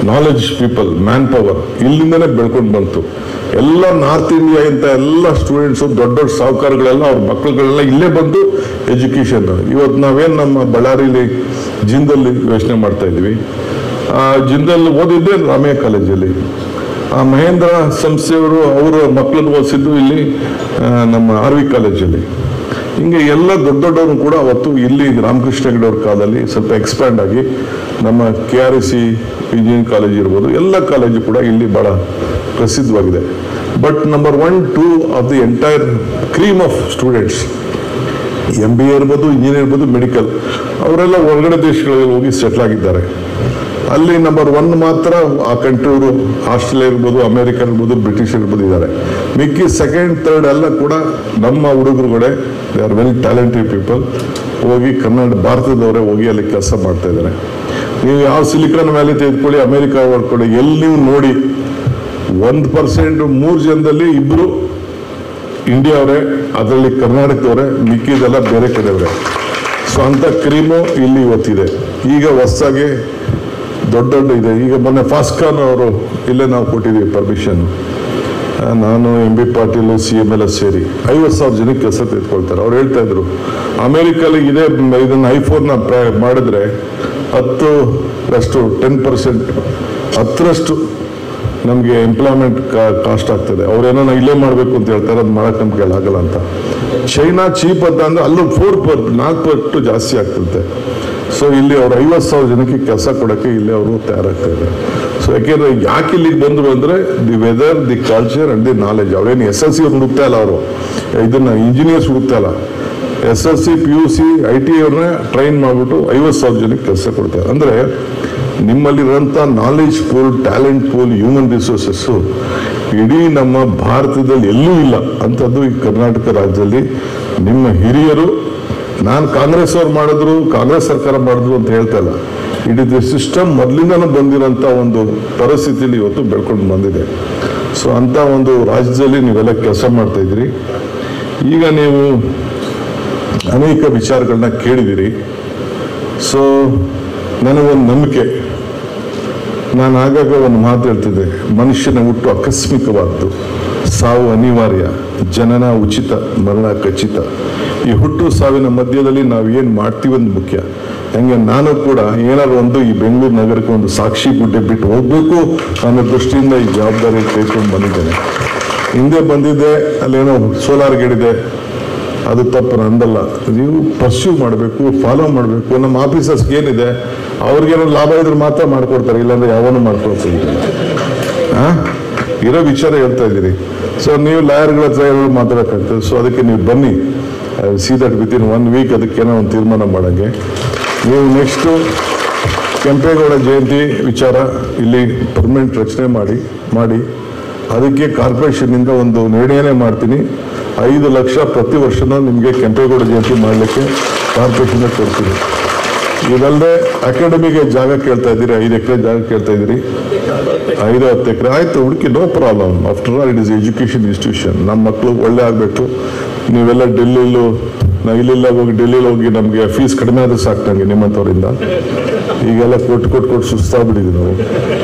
knowledge people, man power ಇಲ್ಲಿಂದನೇ ಬೆಳ್ಕೊಂಡು ಬಂತು. ಎಲ್ಲ ನಾರ್ತ್ ಇಂಡಿಯಾ ಇಂಥ ಎಲ್ಲ ಸ್ಟೂಡೆಂಟ್ಸು, ದೊಡ್ಡ ದೊಡ್ಡ ಸಾಹುಕಾರಗಳೆಲ್ಲ ಅವ್ರ ಮಕ್ಕಳುಗಳೆಲ್ಲ ಇಲ್ಲೇ ಬಂದು ಎಜುಕೇಷನ್. ಇವತ್ತು ನಾವೇನು ನಮ್ಮ ಬಳ್ಳಾರಿಲಿ ಜಿಂದಲ್ಲಿ ಯೋಚನೆ ಮಾಡ್ತಾ ಇದ್ವಿ, ಜಿಂದಲ್ಲಿ ಓದಿದ್ದೆ ರಾಮಯ್ಯ ಕಾಲೇಜಲ್ಲಿ. ಮಹೇಂದ್ರ ಸಂಸ್ಥೆಯವರು ಅವರ ಮಕ್ಕಳನ್ನು ಓದಿಸಿದ್ದು ಇಲ್ಲಿ ನಮ್ಮ RV ಕಾಲೇಜಲ್ಲಿ. ಹಿಂಗೆ ಎಲ್ಲ ದೊಡ್ಡ ದೊಡ್ಡವರು ಕೂಡ ಅವತ್ತು ಇಲ್ಲಿ ರಾಮಕೃಷ್ಣ ಹೆಗಡೆ ಅವ್ರ ಕಾಲದಲ್ಲಿ ಸ್ವಲ್ಪ ಎಕ್ಸ್ಪ್ಯಾಂಡ್ ಆಗಿ ನಮ್ಮ KRC ಇಂಜಿನಿಯರಿಂಗ್ ಕಾಲೇಜ್ ಇರ್ಬೋದು, ಎಲ್ಲ ಕಾಲೇಜು ಕೂಡ ಇಲ್ಲಿ ಭಾಳ ಪ್ರಸಿದ್ಧವಾಗಿದೆ. But number 1, 2 of the entire cream of students, MBA ಇರ್ಬೋದು, ಇಂಜಿನಿಯರ್ ಇರ್ಬೋದು, ಮೆಡಿಕಲ್, ಅವರೆಲ್ಲ ಹೊರಗಡೆ ದೇಶಗಳಲ್ಲಿ ಹೋಗಿ ಸೆಟ್ಲ್ ಆಗಿದ್ದಾರೆ. ಅಲ್ಲಿ ನಂಬರ್ 1 ಮಾತ್ರ ಆ ಕಂಟ್ರಿಯವರು, ಆಸ್ಟ್ರೇಲಿಯಾ ಇರ್ಬೋದು, ಅಮೇರಿಕ ಇರ್ಬೋದು, ಬ್ರಿಟಿಷ್ ಇರ್ಬೋದು ಇದ್ದಾರೆ. ಮಿಕ್ಕಿ 2nd, 3rd ಎಲ್ಲ ಕೂಡ ನಮ್ಮ ಹುಡುಗರುಗಳೇ, they are very talented people. ಹೋಗಿ ಭಾರತದವರೇ ಹೋಗಿ ಅಲ್ಲಿ ಕೆಲಸ ಮಾಡ್ತಾ ಇದ್ದಾರೆ. ನೀವು ಯಾವ ಸಿಲಿಕಾನ್ ವ್ಯಾಲಿ ತೆಗೆದುಕೊಳ್ಳಿ, ಅಮೇರಿಕ ಹೊಡ್ಕೊಳ್ಳಿ, ಎಲ್ಲಿ ನೀವು ನೋಡಿ 1% 3 ಜನದಲ್ಲಿ 2 ಇಂಡಿಯಾವರೇ, ಅದರಲ್ಲಿ ಕರ್ನಾಟಕದವರೇ, ಮಿಕ್ಕಿದೆಲ್ಲ ಬೇರೆ ಕಡೆಯವರೇ. ಸೊ ಅಂಥ ಕ್ರೀಮು ಇಲ್ಲಿ ಇವತ್ತಿದೆ. ಈಗ ಹೊಸದಾಗಿ ದೊಡ್ಡ ಇದೆ. ಈಗ ಮೊನ್ನೆ ಫಾಸ್ಕಾನ್ ಅವರು ಇಲ್ಲೇ ನಾವು ಕೊಟ್ಟಿದ್ದೀವಿ ಪರ್ಮಿಷನ್. ನಾನು MB ಪಾಟೀಲ್ CML ಸೇರಿ 50,000 ಜನಕ್ಕೆ ಕೆಲಸ ತೆಗೆದುಕೊಳ್ತಾರೆ. ಅವ್ರು ಹೇಳ್ತಾ ಇದ್ರು, ಅಮೇರಿಕಲ್ಲಿ ಇದೇ ಇದನ್ನು ಐಫೋನ್ನ ಮಾಡಿದ್ರೆ 10% 10% ನಮಗೆ ಎಂಪ್ಲಾಯ್ಮೆಂಟ್ ಕಾಸ್ಟ್ ಆಗ್ತದೆ. ಅವ್ರೇನೋ ಇಲ್ಲೇ ಮಾಡಬೇಕು ಅಂತ ಹೇಳ್ತಾರೆ, ಅದು ಮಾಡೋಕ್ಕೆ ನಮ್ಗೆ ಆಗಲ್ಲ ಅಂತ. ಚೈನಾ ಚೀಪ್ ಅಂತ ಅಂದರೆ ಅಲ್ಲೂ 4 ಪಟ್ಟು ಜಾಸ್ತಿ ಆಗ್ತದೆ. ಸೊ ಇಲ್ಲಿ ಅವ್ರು 50,000 ಜನಕ್ಕೆ ಕೆಲಸ ಕೊಡೋಕ್ಕೆ ಇಲ್ಲಿ ಅವರು ತಯಾರಾಗ್ತಾ ಇದ್ದಾರೆ. ಸೊ ಯಾಕೆಂದರೆ ಯಾಕೆ ಇಲ್ಲಿಗೆ ಬಂದರು ಅಂದರೆ the weather, the culture and the knowledge. ಅವರೇನು SLC ಹುಡುಕ್ತಾ ಇಲ್ಲ, ಅವರು ಇದನ್ನು ಇಂಜಿನಿಯರ್ಸ್ ಹುಡುಕ್ತಾ ಇಲ್ಲ. SLC PUC IT ಅವ್ರನ್ನ ಟ್ರೈನ್ ಮಾಡಿಬಿಟ್ಟು 50,000 ಜನಕ್ಕೆ ಕೆಲಸ ಕೊಡ್ತಾರೆ. ಅಂದರೆ ನಿಮ್ಮಲ್ಲಿರೋಂಥ knowledge pool, talent pool, human resources ಇಡೀ ನಮ್ಮ ಭಾರತದಲ್ಲಿ ಎಲ್ಲೂ ಇಲ್ಲ ಅಂಥದ್ದು ಈ ಕರ್ನಾಟಕ ರಾಜ್ಯದಲ್ಲಿ. ನಿಮ್ಮ ಹಿರಿಯರು, ನಾನು ಕಾಂಗ್ರೆಸ್ ಅವ್ರು ಮಾಡಿದ್ರು, ಕಾಂಗ್ರೆಸ್ ಸರ್ಕಾರ ಮಾಡಿದ್ರು ಅಂತ ಹೇಳ್ತಾ ಇಲ್ಲ. ಇಡೀ ಸಿಸ್ಟಮ್ ಮೊದಲಿಂದನೂ ಬಂದಿರೋಂಥ ಒಂದು ಪರಿಸ್ಥಿತಿಯಲ್ಲಿ ಇವತ್ತು ಬೆಳ್ಕೊಂಡು ಬಂದಿದೆ. ಸೊ ಅಂಥ ಒಂದು ರಾಜ್ಯದಲ್ಲಿ ನೀವೆಲ್ಲ ಕೆಲಸ ಮಾಡ್ತಾ ಇದ್ದೀರಿ. ಈಗ ನೀವು ಅನೇಕ ವಿಚಾರಗಳನ್ನ ಕೇಳಿದಿರಿ. ಸೊ ನನಗೊಂದು ನಂಬಿಕೆ, ನಾನು ಆಗಾಗ ಒಂದು ಮಾತು ಹೇಳ್ತಿದ್ದೆ, ಮನುಷ್ಯನ ಹುಟ್ಟು ಆಕಸ್ಮಿಕವಾದ್ದು, ಸಾವು ಅನಿವಾರ್ಯ, ಜನನ ಉಚಿತ, ಮರಣ ಖಚಿತ. ಈ ಹುಟ್ಟು ಸಾವಿನ ಮಧ್ಯದಲ್ಲಿ ನಾವು ಏನು ಮಾಡ್ತೀವಿ ಅಂತ ಮುಖ್ಯ. ಹಂಗೆ ನಾನು ಕೂಡ ಏನಾದ್ರು ಒಂದು ಈ ಬೆಂಗಳೂರು ನಗರಕ್ಕೆ ಒಂದು ಸಾಕ್ಷಿ ಗುಡ್ಡೆ ಬಿಟ್ಟು ಹೋಗ್ಬೇಕು ಅನ್ನೋ ದೃಷ್ಟಿಯಿಂದ ಈ ಜವಾಬ್ದಾರಿ ತೆಗೆದುಕೊಂಡು ಬಂದಿದ್ದೇನೆ. ಹಿಂದೆ ಬಂದಿದ್ದೆ, ಅಲ್ಲೇನೋ ಸೋಲಾರ್ ಗಿಡಿದೆ, ಅದು ತಪ್ಪು ನಂದಲ್ಲ. ನೀವು ಪರ್ಸ್ಯೂ ಮಾಡಬೇಕು, ಫಾಲೋ ಮಾಡಬೇಕು. ನಮ್ಮ ಆಫೀಸರ್ಸ್ಗೆ ಏನಿದೆ, ಅವ್ರಿಗೇನೋ ಲಾಭ ಇದ್ರೆ ಮಾತ್ರ ಮಾಡ್ಕೊಡ್ತಾರೆ, ಇಲ್ಲಾಂದ್ರೆ ಯಾವನು ಮಾಡ್ಕೊಡ್ತೀವಿ. ಇರೋ ವಿಚಾರ ಹೇಳ್ತಾ ಇದ್ದೀರಿ. ಸೊ ನೀವು ಲಾಯರ್ಗಳ ಹತ್ರ ಮಾತಾಡೋಕ್ಕಾಗ್ತದೆ. ಸೊ ಅದಕ್ಕೆ ನೀವು ಬನ್ನಿ, ಸಿ ದಟ್ ವಿತಿನ್ 1 ವೀಕ್ ಅದಕ್ಕೇನೋ ಒಂದು ತೀರ್ಮಾನ ಮಾಡೋಂಗೆ. ನೀವು ನೆಕ್ಸ್ಟು ಕೆಂಪೇಗೌಡ ಜಯಂತಿ ವಿಚಾರ ಇಲ್ಲಿ ಪರ್ಮನೆಂಟ್ ರಚನೆ ಮಾಡಿ ಅದಕ್ಕೆ ಕಾರ್ಪೊರೇಷನ್ನಿಂದ ಒಂದು ನಿರ್ಣಯನೇ ಮಾಡ್ತೀನಿ. 5 ಲಕ್ಷ ಪ್ರತಿ ವರ್ಷನೂ ನಿಮಗೆ ಕೆಂಪೇಗೌಡ ಜಯಂತಿ ಮಾಡಲಿಕ್ಕೆ ಕಾರ್ಪೊರೇಷನ್ಗೆ ಕೊಡ್ತೀನಿ. ಇದಲ್ಲದೆ ಅಕಾಡೆಮಿಗೆ ಜಾಗ ಕೇಳ್ತಾ ಇದ್ದೀರಿ, 5 ಎಕರೆ ಜಾಗ ಕೇಳ್ತಾ ಇದ್ದೀರಿ, 5-10 ಎಕರೆ ಆಯಿತು, ಹುಡುಕಿ, no problem. After all it is education institution. ನಮ್ಮ ಮಕ್ಕಳು ಒಳ್ಳೆ ಆಗಬೇಕು. ನೀವೆಲ್ಲ ಇಲ್ಲೆಲ್ಲ ಹೋಗಿ ಡೆಲ್ಲಿಲಿ ಹೋಗಿ ನಮಗೆ ಫೀಸ್ ಕಡಿಮೆ ಆದರೂ ಸಾಕು ನನಗೆ ನಿಮ್ಮಂಥವ್ರಿಂದ. ಈಗೆಲ್ಲ ಕೊಟ್ಟು ಸುಸ್ತಾಗ್ಬಿಟ್ಟಿದ್ವಿ ನಾವು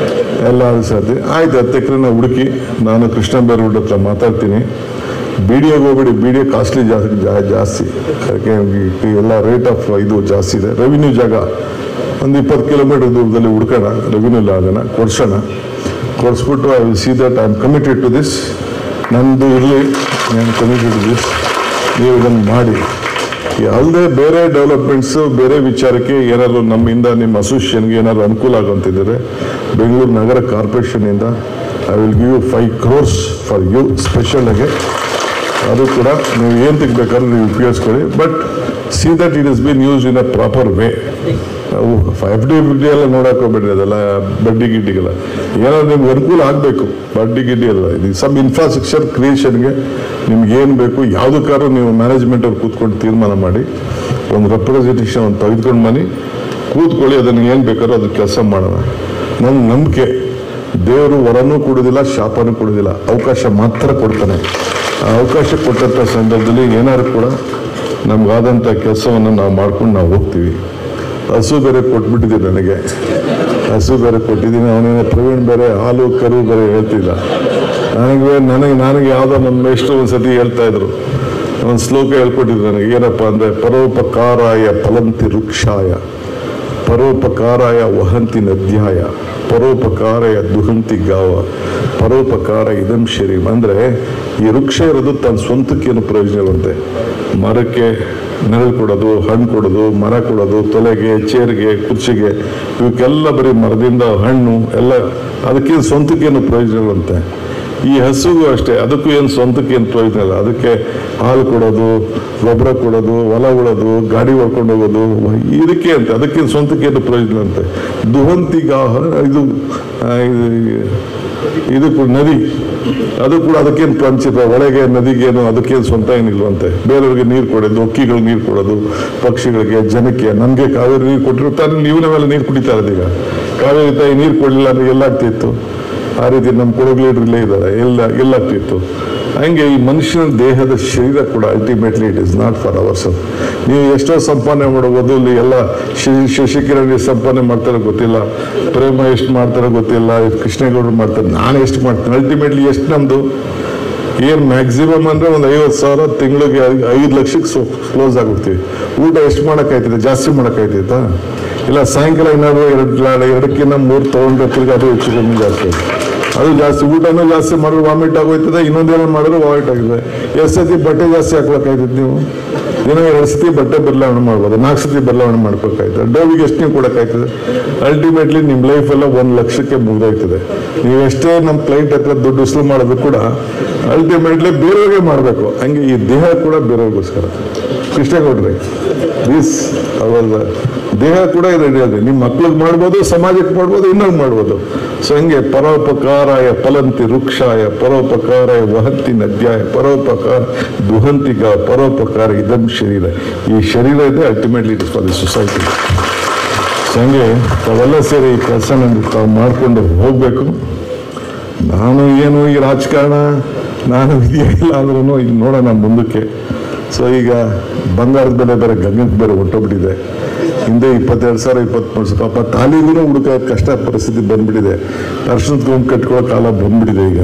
ಎಲ್ಲ. ಅದು ಸಾಧ್ಯ ಆಯ್ತು. 10 ಎಕರೆನ ಹುಡುಕಿ ನಾನು ಕೃಷ್ಣ ಬೈರೇಗೌಡ ಹತ್ರ ಮಾತಾಡ್ತೀನಿ. BDAಗೆ ಹೋಗ್ಬಿಡಿ, BDA ಕಾಸ್ಟ್ಲಿ ಜಾಸ್ತಿ, ಅದಕ್ಕೆ ಎಲ್ಲ ರೇಟ್ ಆಫ್ ಇದು ಜಾಸ್ತಿ ಇದೆ. ರೆವಿನ್ಯೂ ಜಾಗ ಒಂದು 20 ಕಿಲೋಮೀಟರ್ ದೂರದಲ್ಲಿ ಹುಡ್ಕೋಣ, ರೆವಿನ್ಯೂ ಲಾಗನ ಕೊಡಿಸ್ಬಿಟ್ಟು I will see that I am committed to this. ನಂದು ಇರಲಿ, ನಾನು ಕಮಿಟೆಡ್ ಟು ದಿಸ್. ನೀವು ಇದನ್ನು ಮಾಡಿ. ಅಲ್ಲದೆ ಬೇರೆ ಡೆವಲಪ್ಮೆಂಟ್ಸು ಬೇರೆ ವಿಚಾರಕ್ಕೆ ಏನಾದ್ರು ನಮ್ಮಿಂದ ನಿಮ್ಮ ಅಸೋಸಿಯೇಷನ್ಗೆ ಏನಾದ್ರು ಅನುಕೂಲ ಆಗುವಂತಿದ್ದರೆ ಬೆಂಗಳೂರು ನಗರ ಕಾರ್ಪೊರೇಷನಿಂದ I will give you 5 crores for you special ಆಗಿ. ಅದು ಕೂಡ ನೀವು ಏನು ತೆಗಬೇಕಾದ್ರೆ ನೀವು ಉಪಯೋಗಿಸ್ಕೊಳ್ಳಿ. But see that it is been use in a proper way. ನಾವು FD ಎಲ್ಲ ನೋಡಕ್ಕೆ ಹೋಗ್ಬೇಡ್ರಿ, ಅದೆಲ್ಲ ಬಡ್ಡಿ ಗಿಡ್ಡಿಗೆಲ್ಲ ಏನಾದ್ರು ನಿಮ್ಗೆ ಅನುಕೂಲ ಆಗಬೇಕು. ಬಡ್ಡಿ ಗಿಡ್ಡಿ ಅಲ್ಲ, ಇದು ಸಬ್ ಇನ್ಫ್ರಾಸ್ಟ್ರಕ್ಚರ್ ಕ್ರಿಯೇಷನ್ಗೆ ನಿಮ್ಗೆ ಏನು ಬೇಕು ಯಾವುದಕ್ಕಾದ್ರೂ ನೀವು ಮ್ಯಾನೇಜ್ಮೆಂಟ್ ಅವ್ರು ಕೂತ್ಕೊಂಡು ತೀರ್ಮಾನ ಮಾಡಿ ಒಂದು ರೆಪ್ರೆಸೆಂಟೇಷನ್ ಒಂದು ತೆಗೆದುಕೊಂಡು ಬನ್ನಿ, ಕೂತ್ಕೊಳ್ಳಿ, ಅದನ್ನು ಏನು ಬೇಕಾದ್ರೂ ಅದು ಕೆಲಸ ಮಾಡೋಣ. ನನ್ನ ನಂಬಿಕೆ ದೇವರು ವರನೂ ಕೊಡೋದಿಲ್ಲ, ಶಾಪನೂ ಕೊಡೋದಿಲ್ಲ, ಅವಕಾಶ ಮಾತ್ರ ಕೊಡ್ತಾನೆ. ಆ ಅವಕಾಶ ಕೊಟ್ಟಂಥ ಸಂದರ್ಭದಲ್ಲಿ ಏನಾದ್ರು ಕೂಡ ನಮ್ಗಾದಂಥ ಕೆಲಸವನ್ನು ನಾವು ಮಾಡ್ಕೊಂಡು ನಾವು ಹೋಗ್ತೀವಿ. ಹಸು ಬೇರೆ ಕೊಟ್ಬಿಟ್ಟಿದ್ದೀನಿ, ಹಸು ಬೇರೆ ಕೊಟ್ಟಿದ್ದೀನಿ. ಅವನೇನು ಪ್ರವೀಣ್ ಬೇರೆ ಹಾಲು ಕರು ಬೇರೆ ಹೇಳ್ತಿಲ್ಲ. ನನಗೆ ಯಾವುದೋ ನಮ್ಮ ಮೇಷ್ಟ್ರು ಒಂದು ಸತಿ ಹೇಳ್ತಾ ಇದ್ರು, ಒಂದು ಶ್ಲೋಕ ಹೇಳ್ಕೊಟ್ಟಿದ್ರು ನನಗೆ. ಏನಪ್ಪ ಅಂದರೆ ಪರೋಪಕಾರಾಯ ಫಲಂತಿ ವೃಕ್ಷಾಯ, ಪರೋಪಕಾರಾಯ ವಹಂತಿ ನದ್ಯಾಯ, ಪರೋಪಕಾರಾಯ ದುಹಂತಿ ಗಾವ, ಪರೋಪಕಾರ ಇದಂ ಶರೀರ. ಅಂದರೆ ಈ ವೃಕ್ಷ ಇರೋದು ತನ್ನ ಸ್ವಂತಕ್ಕೇನು ಪ್ರಯೋಜನ ಇರುತ್ತೆ. ಮರಕ್ಕೆ ನೆರಳು ಕೊಡೋದು, ಹಣ್ಣು ಕೊಡೋದು, ಮರ ಕೊಡೋದು, ತೊಲೆಗೆ, ಚೇರಿಗೆ, ಕುರ್ಚಿಗೆ, ಇವಕ್ಕೆಲ್ಲ ಬರೀ ಮರದಿಂದ ಹಣ್ಣು ಎಲ್ಲ, ಅದಕ್ಕೇನು ಸ್ವಂತಕ್ಕೇನು ಪ್ರಯೋಜನ ಇರುತ್ತೆ. ಈ ಹಸುಗೂ ಅಷ್ಟೇ, ಅದಕ್ಕೂ ಏನು ಸ್ವಂತಕ್ಕೇನು ಪ್ರಯೋಜನ ಇಲ್ಲ. ಅದಕ್ಕೆ ಹಾಲು ಕೊಡೋದು, ಗೊಬ್ಬರ ಕೊಡೋದು, ಹೊಲ ಉಳೋದು, ಗಾಡಿ ಹೊಡ್ಕೊಂಡು ಹೋಗೋದು, ಇದಕ್ಕೆ ಅಂತೆ, ಅದಕ್ಕೇನು ಸ್ವಂತಕ್ಕೇನು ಪ್ರಯೋಜನ ಅಂತೆ. ದುಹಂತಿಗ ಇದು ನದಿ, ಅದು ಕೂಡ ಅದಕ್ಕೇನು ಪಂಚಿತ, ಒಳಗೆ ನದಿಗೇನು ಅದಕ್ಕೇನು ಸ್ವಂತ ಏನಿಲ್ವಂತೆ. ಬೇರೆಯವ್ರಿಗೆ ನೀರು ಕೊಡೋದು, ಹಕ್ಕಿಗಳಿಗೆ ನೀರು ಕೊಡೋದು, ಪಕ್ಷಿಗಳಿಗೆ, ಜನಕ್ಕೆ. ನಮಗೆ ಕಾವೇರಿ ನೀರು ಕೊಟ್ಟಿರ್ತಾರೆ, ನೀವು ನಾವೆಲ್ಲ ನೀರು ಕುಡಿತಾ ಇರೋದು. ಈಗ ಕಾವೇರಿ ತಾಯಿ ನೀರು ಕೊಡಲಿಲ್ಲ ಅಂದ್ರೆ ಎಲ್ಲಾಗ್ತಿತ್ತು? ಆ ರೀತಿ ನಮ್ಮ ಕೊಡಗ್ಲೀಡ್ರಲ್ಲೇ ಇದ್ದಾರೆ, ಎಲ್ಲಾಗ್ತಿತ್ತು. ಹಂಗೆ ಈ ಮನುಷ್ಯನ ದೇಹದ ಶರೀರ ಕೂಡ ultimately it is not for our self. ನೀವು ಎಷ್ಟೋ ಸಂಪಾದನೆ ಮಾಡೋದು, ಇಲ್ಲಿ ಎಲ್ಲ ಶಶಿಕಿರಣ್ ಸಂಪಾದನೆ ಮಾಡ್ತಾರೋ ಗೊತ್ತಿಲ್ಲ, ಪ್ರೇಮ ಎಷ್ಟು ಮಾಡ್ತಾರೋ ಗೊತ್ತಿಲ್ಲ, ಕೃಷ್ಣೇಗೌಡರು ಮಾಡ್ತಾರೆ, ನಾನು ಎಷ್ಟು ಮಾಡ್ತೇನೆ. ಅಲ್ಟಿಮೇಟ್ಲಿ ಎಷ್ಟು ನಮ್ಮದು ಏನು ಮ್ಯಾಕ್ಸಿಮಮ್ ಅಂದರೆ ಒಂದು 50,000 ತಿಂಗಳಿಗೆ 5 ಲಕ್ಷಕ್ಕೆ ಕ್ಲೋಸ್ ಆಗ್ಬಿಡ್ತೀವಿ. ಊಟ ಎಷ್ಟು ಮಾಡೋಕ್ಕಾಯ್ತದೆ? ಜಾಸ್ತಿ ಮಾಡೋಕ್ಕಾಯ್ತೈತಾ? ಇಲ್ಲ ಸಾಯಂಕಾಲ ಏನಾದ್ರು 2 3 ತೊಗೊಂಡ್ರೆ ತಿರ್ಗಿ ಅದು ಹೆಚ್ಚು ಕಮ್ಮಿ ಜಾಸ್ತಿ. ಅದು ಜಾಸ್ತಿ ಊಟನೂ ಜಾಸ್ತಿ ಮಾಡಿದ್ರೆ ವಾಮಿಟ್ ಆಗೋಯ್ತದೆ, ಇನ್ನೊಂದೇನೋ ಮಾಡಿದ್ರೆ ವಾಮಿಟ್ ಆಗಿದೆ. ಎಷ್ಟು ಸತಿ ಬಟ್ಟೆ ಜಾಸ್ತಿ ಹಾಕ್ಬೇಕಾಯ್ತದೆ? ನೀವು ದಿನ 2 ಸತಿ ಬಟ್ಟೆ ಬದಲಾವಣೆ ಮಾಡ್ಬೋದು, 4 ಸತಿ ಬದಲಾವಣೆ ಮಾಡ್ಬೇಕಾಯ್ತದೆ. ಡೋವಿಗೆ ಎಷ್ಟು ನೀವು ಕೊಡೋಕ್ಕಾಯ್ತದೆ? ಅಲ್ಟಿಮೇಟ್ಲಿ ನಿಮ್ಮ ಲೈಫೆಲ್ಲ 1 ಲಕ್ಷಕ್ಕೆ ಮುಗಿದೋಯ್ತದೆ. ನೀವು ಎಷ್ಟೇ ನಮ್ಮ ಕ್ಲೈಂಟ್ ಹತ್ರ ದುಡ್ಡು ವಸೂಲು ಮಾಡೋದು ಕೂಡ ಅಲ್ಟಿಮೇಟ್ಲಿ ಬೇರೆಯವ್ರಿಗೆ ಮಾಡಬೇಕು. ಹಂಗೆ ಈ ದೇಹ ಕೂಡ ಬೇರೆಯವ್ರಿಗೋಸ್ಕರ. ಕೃಷ್ಣೇಗೌಡ್ರಿ ದಿಸ್ ಅವರ ದೇಹ ಕೂಡ ಇದೆ. ನಿಮ್ಮ ಮಕ್ಳಿಗೆ ಮಾಡ್ಬೋದು, ಸಮಾಜಕ್ಕೆ ಮಾಡ್ಬೋದು, ಇನ್ನೊಂದು ಮಾಡ್ಬೋದು. ಸೊ ಹಂಗೆ ಪರೋಪಕಾರಾಯ ಫಲಂತಿ ವೃಕ್ಷಾಯ, ಪರೋಪಕಾರಾಯ ವಹಂತಿ ನದ್ಯಾಯ, ಪರೋಪಕಾರ ದುಹಂತಿಗ, ಪರೋಪಕಾರ ಇದಂ ಶರೀರ. ಈ ಶರೀರ ಇದೆ ultimately it is for the society. So ಹಂಗೆ ತಾವೆಲ್ಲ ಸೇರಿ ಈ ಕೆಲಸ ತಾವು ಮಾಡಿಕೊಂಡು ಹೋಗಬೇಕು. ನಾನು ಏನು ಈ ರಾಜಕಾರಣ ನಾನು ಇದೆಯಿಲ್ಲ ಅಂದ್ರೂ ಇದು ನೋಡೋಣ ಮುಂದಕ್ಕೆ. ಸೊ ಈಗ ಬಂಗಾರದ ಬೆಲೆ ಬೇರೆ ಗಗನಕ್ಕೆ ಬೇರೆ ಹೊಟ್ಟೋಗ್ಬಿಟ್ಟಿದೆ. ಹಿಂದೆ 22,000 23,000 ಪಾಪ ತಾಲಿಗೂ ಹುಡುಕ ಕಷ್ಟ ಪರಿಸ್ಥಿತಿ ಬಂದ್ಬಿಟ್ಟಿದೆ. ಅರ್ಶನದ ಕೊಂಬು ಕಟ್ಕೊಳ್ಳೋ ಕಾಲ ಬಂದ್ಬಿಟ್ಟಿದೆ. ಈಗ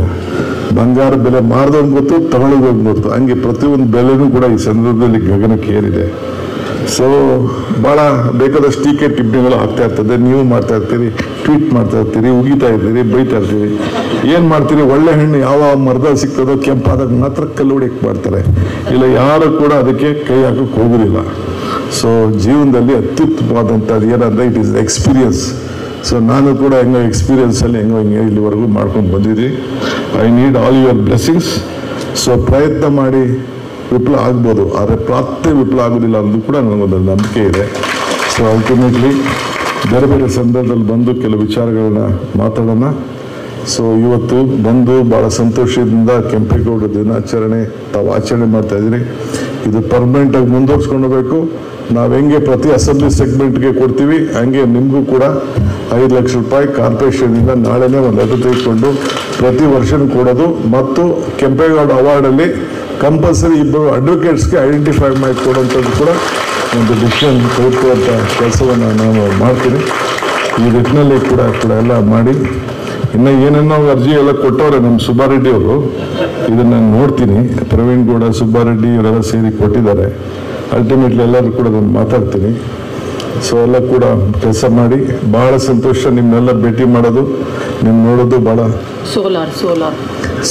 ಬಂಗಾರ ಬೆಲೆ ಮಾರ್ದವ್ನು ಗೊತ್ತು, ತಗೊಳ್ಳೋದು ಗೊತ್ತು. ಹಂಗೆ ಪ್ರತಿಯೊಂದು ಬೆಲೆನೂ ಕೂಡ ಈ ಸಂದರ್ಭದಲ್ಲಿ ಗಗನಕ್ಕೆ ಏರಿದೆ. ಸೊ ಭಾಳ ಬೇಕಾದಷ್ಟು ಟೀಕೆ ಟಿಪ್ಪಣಿಗಳು ಆಗ್ತಾ ಇರ್ತದೆ. ನೀವು ಮಾಡ್ತಾ ಇರ್ತೀರಿ, ಟ್ವೀಟ್ ಮಾಡ್ತಾ ಇರ್ತೀರಿ, ಉಗಿತಾ ಇರ್ತೀರಿ, ಬೈತಾ ಇರ್ತೀರಿ. ಏನು ಮಾಡ್ತೀರಿ? ಒಳ್ಳೆ ಹಣ್ಣು ಯಾವ ಮರದಲ್ಲಿ ಸಿಗ್ತದೋ ಕೆಂಪಾದಾಗ ಮಾತ್ರ ಕಲ್ಲು ಹೊಡಿಯಕ್ಕೆ ಮಾಡ್ತಾರೆ. ಇಲ್ಲ ಯಾರು ಕೂಡ ಅದಕ್ಕೆ ಕೈ ಹಾಕಕ್ಕೆ ಹೋಗೋದಿಲ್ಲ. ಸೊ ಜೀವನದಲ್ಲಿ ಅತ್ಯುತ್ತಮವಾದಂಥದ್ದು ಏನಂದರೆ ಇಟ್ ಈಸ್ ಎಕ್ಸ್ಪೀರಿಯನ್ಸ್. ಸೊ ನಾನು ಕೂಡ ಹೆಂಗೋ ಎಕ್ಸ್ಪೀರಿಯನ್ಸಲ್ಲಿ ಹೆಂಗೋ ಇಲ್ಲಿವರೆಗೂ ಮಾಡ್ಕೊಂಡು ಬಂದಿದ್ದೀನಿ. I need all your blessings. So ಪ್ರಯತ್ನ ಮಾಡಿ ವಿಫಲ ಆಗ್ಬೋದು, ಆದರೆ ಪ್ರಾಪ್ತಿ ವಿಫಲ ಆಗೋದಿಲ್ಲ ಅನ್ನೋದು ಕೂಡ ನನಗೊಂದು ನಂಬಿಕೆ ಇದೆ. ಸೊ ಅಲ್ಟಿಮೇಟ್ಲಿ ಬೇರೆ ಬೇರೆ ಸಂದರ್ಭದಲ್ಲಿ ಬಂದು ಕೆಲವು ವಿಚಾರಗಳನ್ನ ಮಾತಾಡೋಣ. ಸೊ ಇವತ್ತು ಬಂದು ಭಾಳ ಸಂತೋಷದಿಂದ ಕೆಂಪೇಗೌಡ ದಿನಾಚರಣೆ ತಾವು ಆಚರಣೆ ಮಾಡ್ತಾ ಇದ್ದೀರಿ. ಇದು ಪರ್ಮನೆಂಟಾಗಿ ಮುಂದುವರ್ಸ್ಕೊಂಡು ಹೋಗಬೇಕು. ನಾವು ಹೆಂಗೆ ಪ್ರತಿ ಅಸೆಂಬ್ಲಿ ಸೆಗ್ಮೆಂಟ್ಗೆ ಕೊಡ್ತೀವಿ ಹಂಗೆ ನಿಮಗೂ ಕೂಡ 5 ಲಕ್ಷ ರೂಪಾಯಿ ಕಾರ್ಪೊರೇಷನಿಂದ ನಾಳೆನೇ ಒಂದು ಲೆಟರ್ ತೆಗೆದುಕೊಂಡು ಪ್ರತಿ ವರ್ಷನೂ ಕೊಡೋದು. ಮತ್ತು ಕೆಂಪೇಗೌಡ ಅವಾರ್ಡಲ್ಲಿ ಕಂಪಲ್ಸರಿ 2 ಅಡ್ವೊಕೇಟ್ಸ್ಗೆ ಐಡೆಂಟಿಫೈ ಮಾಡಿ ಕೊಡುವಂಥದ್ದು ಕೂಡ ಒಂದು ಡಿಸಿಷನ್ ತೆಗೆದುಕೊಳ್ಳುವಂಥ ಕೆಲಸವನ್ನು ನಾನು ಮಾಡ್ತೀನಿ. ಈ ನಿಟ್ಟಿನಲ್ಲಿ ಕೂಡ ಎಲ್ಲ ಮಾಡಿ ಇನ್ನು ಏನೇನೋ ಅರ್ಜಿ ಎಲ್ಲ ಕೊಟ್ಟವ್ರೆ ನಮ್ಮ ಸುಬ್ಬಾರೆಡ್ಡಿ ಅವರು. ಇದನ್ನು ನಾನು ನೋಡ್ತೀನಿ. ಪ್ರವೀಣ್ ಗೌಡ, ಸುಬ್ಬಾರೆಡ್ಡಿ ಇವರೆಲ್ಲ ಸೇರಿ ಕೊಟ್ಟಿದ್ದಾರೆ. ಅಲ್ಟಿಮೇಟ್ಲಿ ಎಲ್ಲರೂ ಕೂಡ ನಾನು ಮಾತಾಡ್ತೀನಿ. ಸೊ ಎಲ್ಲ ಕೂಡ ಕೆಲಸ ಮಾಡಿ ಭಾಳ ಸಂತೋಷ ನಿಮ್ಮನ್ನೆಲ್ಲ ಭೇಟಿ ಮಾಡೋದು, ನಿಮ್ಮ ನೋಡೋದು ಭಾಳ.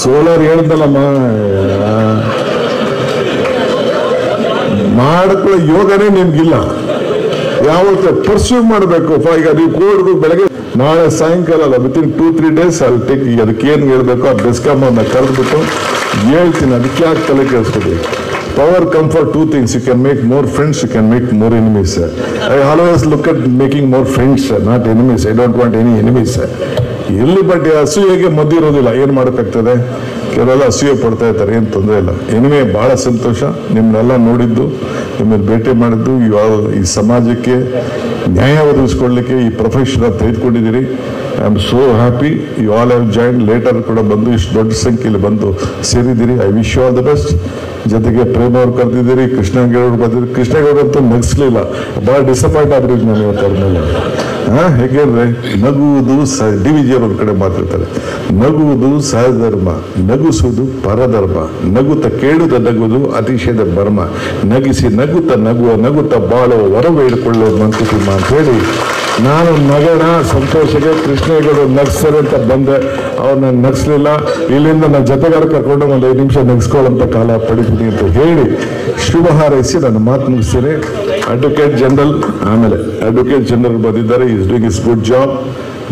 ಸೋಲಾರ್ ಹೇಳಿದ್ನಲ್ಲಮ್ಮ, ಮಾಡ್ಕೊಳ್ಳೋ ಯೋಗನೇ ನಿಮ್ಗಿಲ್ಲ. ಯಾವತ್ತು ಪರ್ಸ್ಯೂ ಮಾಡಬೇಕು. ಈಗ ನೀವು ಕೋರ್ಟ್ಗೆ ಬೆಳಗ್ಗೆ ನಾಳೆ ಸಾಯಂಕಾಲ ಅಲ್ಲ, ವಿತಿನ್ 2-3 days ಅಲ್ಲಿ ಟೇಕ್. ಅದಕ್ಕೆ ಏನು ಹೇಳ್ಬೇಕು ಆ ಬೆಸ್ಕಾಮ್ ಅನ್ನ ಕರೆದ್ಬಿಟ್ಟು ಹೇಳ್ತೀನಿ. ಅದಕ್ಕೆ ಯಾಕೆ ತಲೆ ಕೆಡಿಸ್ಕೊಡಿ. Power come for 2 things. You can make more friends, you can make more enemies. I always look at making more friends, not enemies. I don't want any enemies. ಎಲ್ಲಿ ಬಟ್ ಅಸೂಯೆಗೆ ಮದ್ದಿರೋದಿಲ್ಲ. ಏನು ಮಾಡೋಕ್ಕಾಗ್ತದೆ? ಕೆಲವೆಲ್ಲ ಅಸೂಯೆ ಪಡ್ತಾ ಇರ್ತಾರೆ, ಏನು ತೊಂದರೆ ಇಲ್ಲ. ಎನಿವೆ ಭಾಳ ಸಂತೋಷ ನಿಮ್ಮನ್ನೆಲ್ಲ ನೋಡಿದ್ದು, ನಿಮ್ಮನ್ನು ಭೇಟಿ ಮಾಡಿದ್ದು. ಈ ಸಮಾಜಕ್ಕೆ ನ್ಯಾಯ ಒದಗಿಸ್ಕೊಡ್ಲಿಕ್ಕೆ ಈ ಪ್ರೊಫೆಷನ್ ತೆಗೆದುಕೊಂಡಿದ್ದೀರಿ. I am so happy. You all have join later ಕೂಡ ಬಂದು ಇಷ್ಟು ದೊಡ್ಡ ಸಂಖ್ಯೆಯಲ್ಲಿ ಬಂದು ಸೇರಿದ್ದೀರಿ. I wish you all the best. ಜೊತೆಗೆ ಪ್ರೇಮ್ ಅವ್ರು ಕರೆದಿದ್ದೀರಿ, ಕೃಷ್ಣಗೌಡರು ಬಂದಿದ್ದೀರಿ. ಕೃಷ್ಣಗೌಡರಂತೂ ನಗಿಸ್ಲಿಲ್ಲ, ಭಾಳ ಡಿಸಪಾಯಿಂಟ್ ಆಗ್ಬಿಟ್ಟು ನಾನು ಇವತ್ತು ಅವ್ರ ಮೇಲೆ. ಹೇಗೆಂದ್ರೆ ನಗುವುದು ಡಿ ವಿ ಜಿ ಅವ್ರ ಕಡೆ ಮಾತಾಡ್ತಾರೆ. ನಗುವುದು ಸಹಜ ಧರ್ಮ, ನಗುಸುವುದು ಪರಧರ್ಮ, ನಗುತ್ತ ಕೇಳುತ್ತ ನಗುವುದು ಅತಿಶಯದ ಬರ್ಮ, ನಗಿಸಿ ನಗುತ್ತ ಬಾಳುವ ವರವ ಹಿಡ್ಕೊಳ್ಳೋ ಮಂಕುತಿಮ್ಮ ಅಂತ ಹೇಳಿ ನಾನು ನಗಣ ಸಂತೋಷಕ್ಕೆ ಕೃಷ್ಣೇಗೌಡರು ನಗಿಸ್ತಾರೆ ಅಂತ ಬಂದೆ. ಅವ್ರನ್ನ ನಗಿಸ್ಲಿಲ್ಲ. ಇಲ್ಲಿಂದ ನನ್ನ ಜೊತೆಗಾರ ಕರ್ಕೊಂಡು ಒಂದು 5 ನಿಮಿಷ ನಗಿಸ್ಕೊಳ್ಳೋಂಥ ಕಾಲ ಪಡಿತೀನಿ ಅಂತ ಹೇಳಿ ಶುಭ ಹಾರೈಸಿ ನನ್ನ ಮಾತು ಮುಗಿಸ್ತೀನಿ. ಅಡ್ವೊಕೇಟ್ ಜನರಲ್ ಬಂದಿದ್ದಾರೆ. Is doing is good job.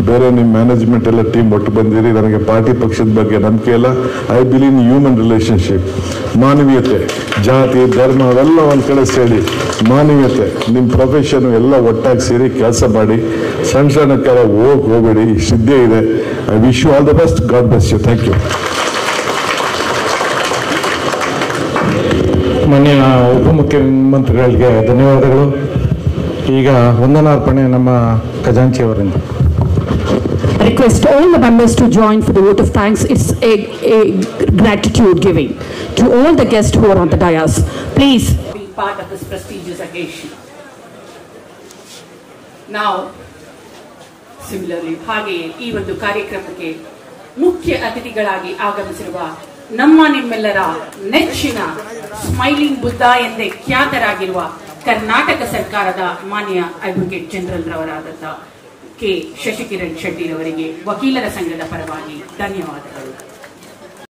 ಬೇರೆ ನಿಮ್ಮ ಮ್ಯಾನೇಜ್ಮೆಂಟ್ ಎಲ್ಲ ಟೀಮ್ ಒಟ್ಟು ಬಂದಿರಿ. ನನಗೆ ಪಾರ್ಟಿ ಪಕ್ಷದ ಬಗ್ಗೆ ನಂಬಿಕೆ ಇಲ್ಲ. I believe in human relationship, ಮಾನವೀಯತೆ, ಜಾತಿ ಧರ್ಮ ಅವೆಲ್ಲ ಒಂದು ಕಡೆ ಸೇರಿ ಮಾನವೀಯತೆ, ನಿಮ್ಮ ಪ್ರೊಫೆಷನ್ ಎಲ್ಲ ಒಟ್ಟಾಗಿ ಸೇರಿ ಕೆಲಸ ಮಾಡಿ. ಸಣ್ಣ ಕಾಲ ಹೋಗಬೇಡಿ. ಇಷ್ಟಿದ್ದೇ ಇದೆ. I wish you all the best. God bless you. Thank you. ಮಾನ್ಯ ಉಪಮುಖ್ಯಮಂತ್ರಿಗಳಿಗೆ ಧನ್ಯವಾದಗಳು. ಈಗ ವಂದನಾರ್ಪಣೆ ನಮ್ಮ ಖಜಾಂಚಿ ಅವರಿಂದ. I request all the members to join for the vote of thanks. It's a gratitude giving to all the guests who are on the dais. Please be part of this prestigious occasion. Now, similarly, ಹಾಗೆಯೇ ಈ ಒಂದು ಕಾರ್ಯಕ್ರಮಕ್ಕೆ ಮುಖ್ಯ ಅತಿಥಿಗಳಾಗಿ ಆಗಮಿಸಿರುವ ನಮ್ಮ ನಿಮ್ಮೆಲ್ಲರ ನೆಚ್ಚಿನ ಸ್ಮೈಲಿಂಗ್ ಬುದ್ಧ ಎಂದೇ ಖ್ಯಾತರಾಗಿರುವ ಕರ್ನಾಟಕ ಸರ್ಕಾರದ ಮಾನ್ಯ ಅಡ್ವೊಕೇಟ್ ಜನರಲ್ ರವರಾದಂತಹ ಕೆ ಶಶಿಕಿರಣ್ ಶೆಟ್ಟಿ ಅವರಿಗೆ ವಕೀಲರ ಸಂಘದ ಪರವಾಗಿ ಧನ್ಯವಾದಗಳು.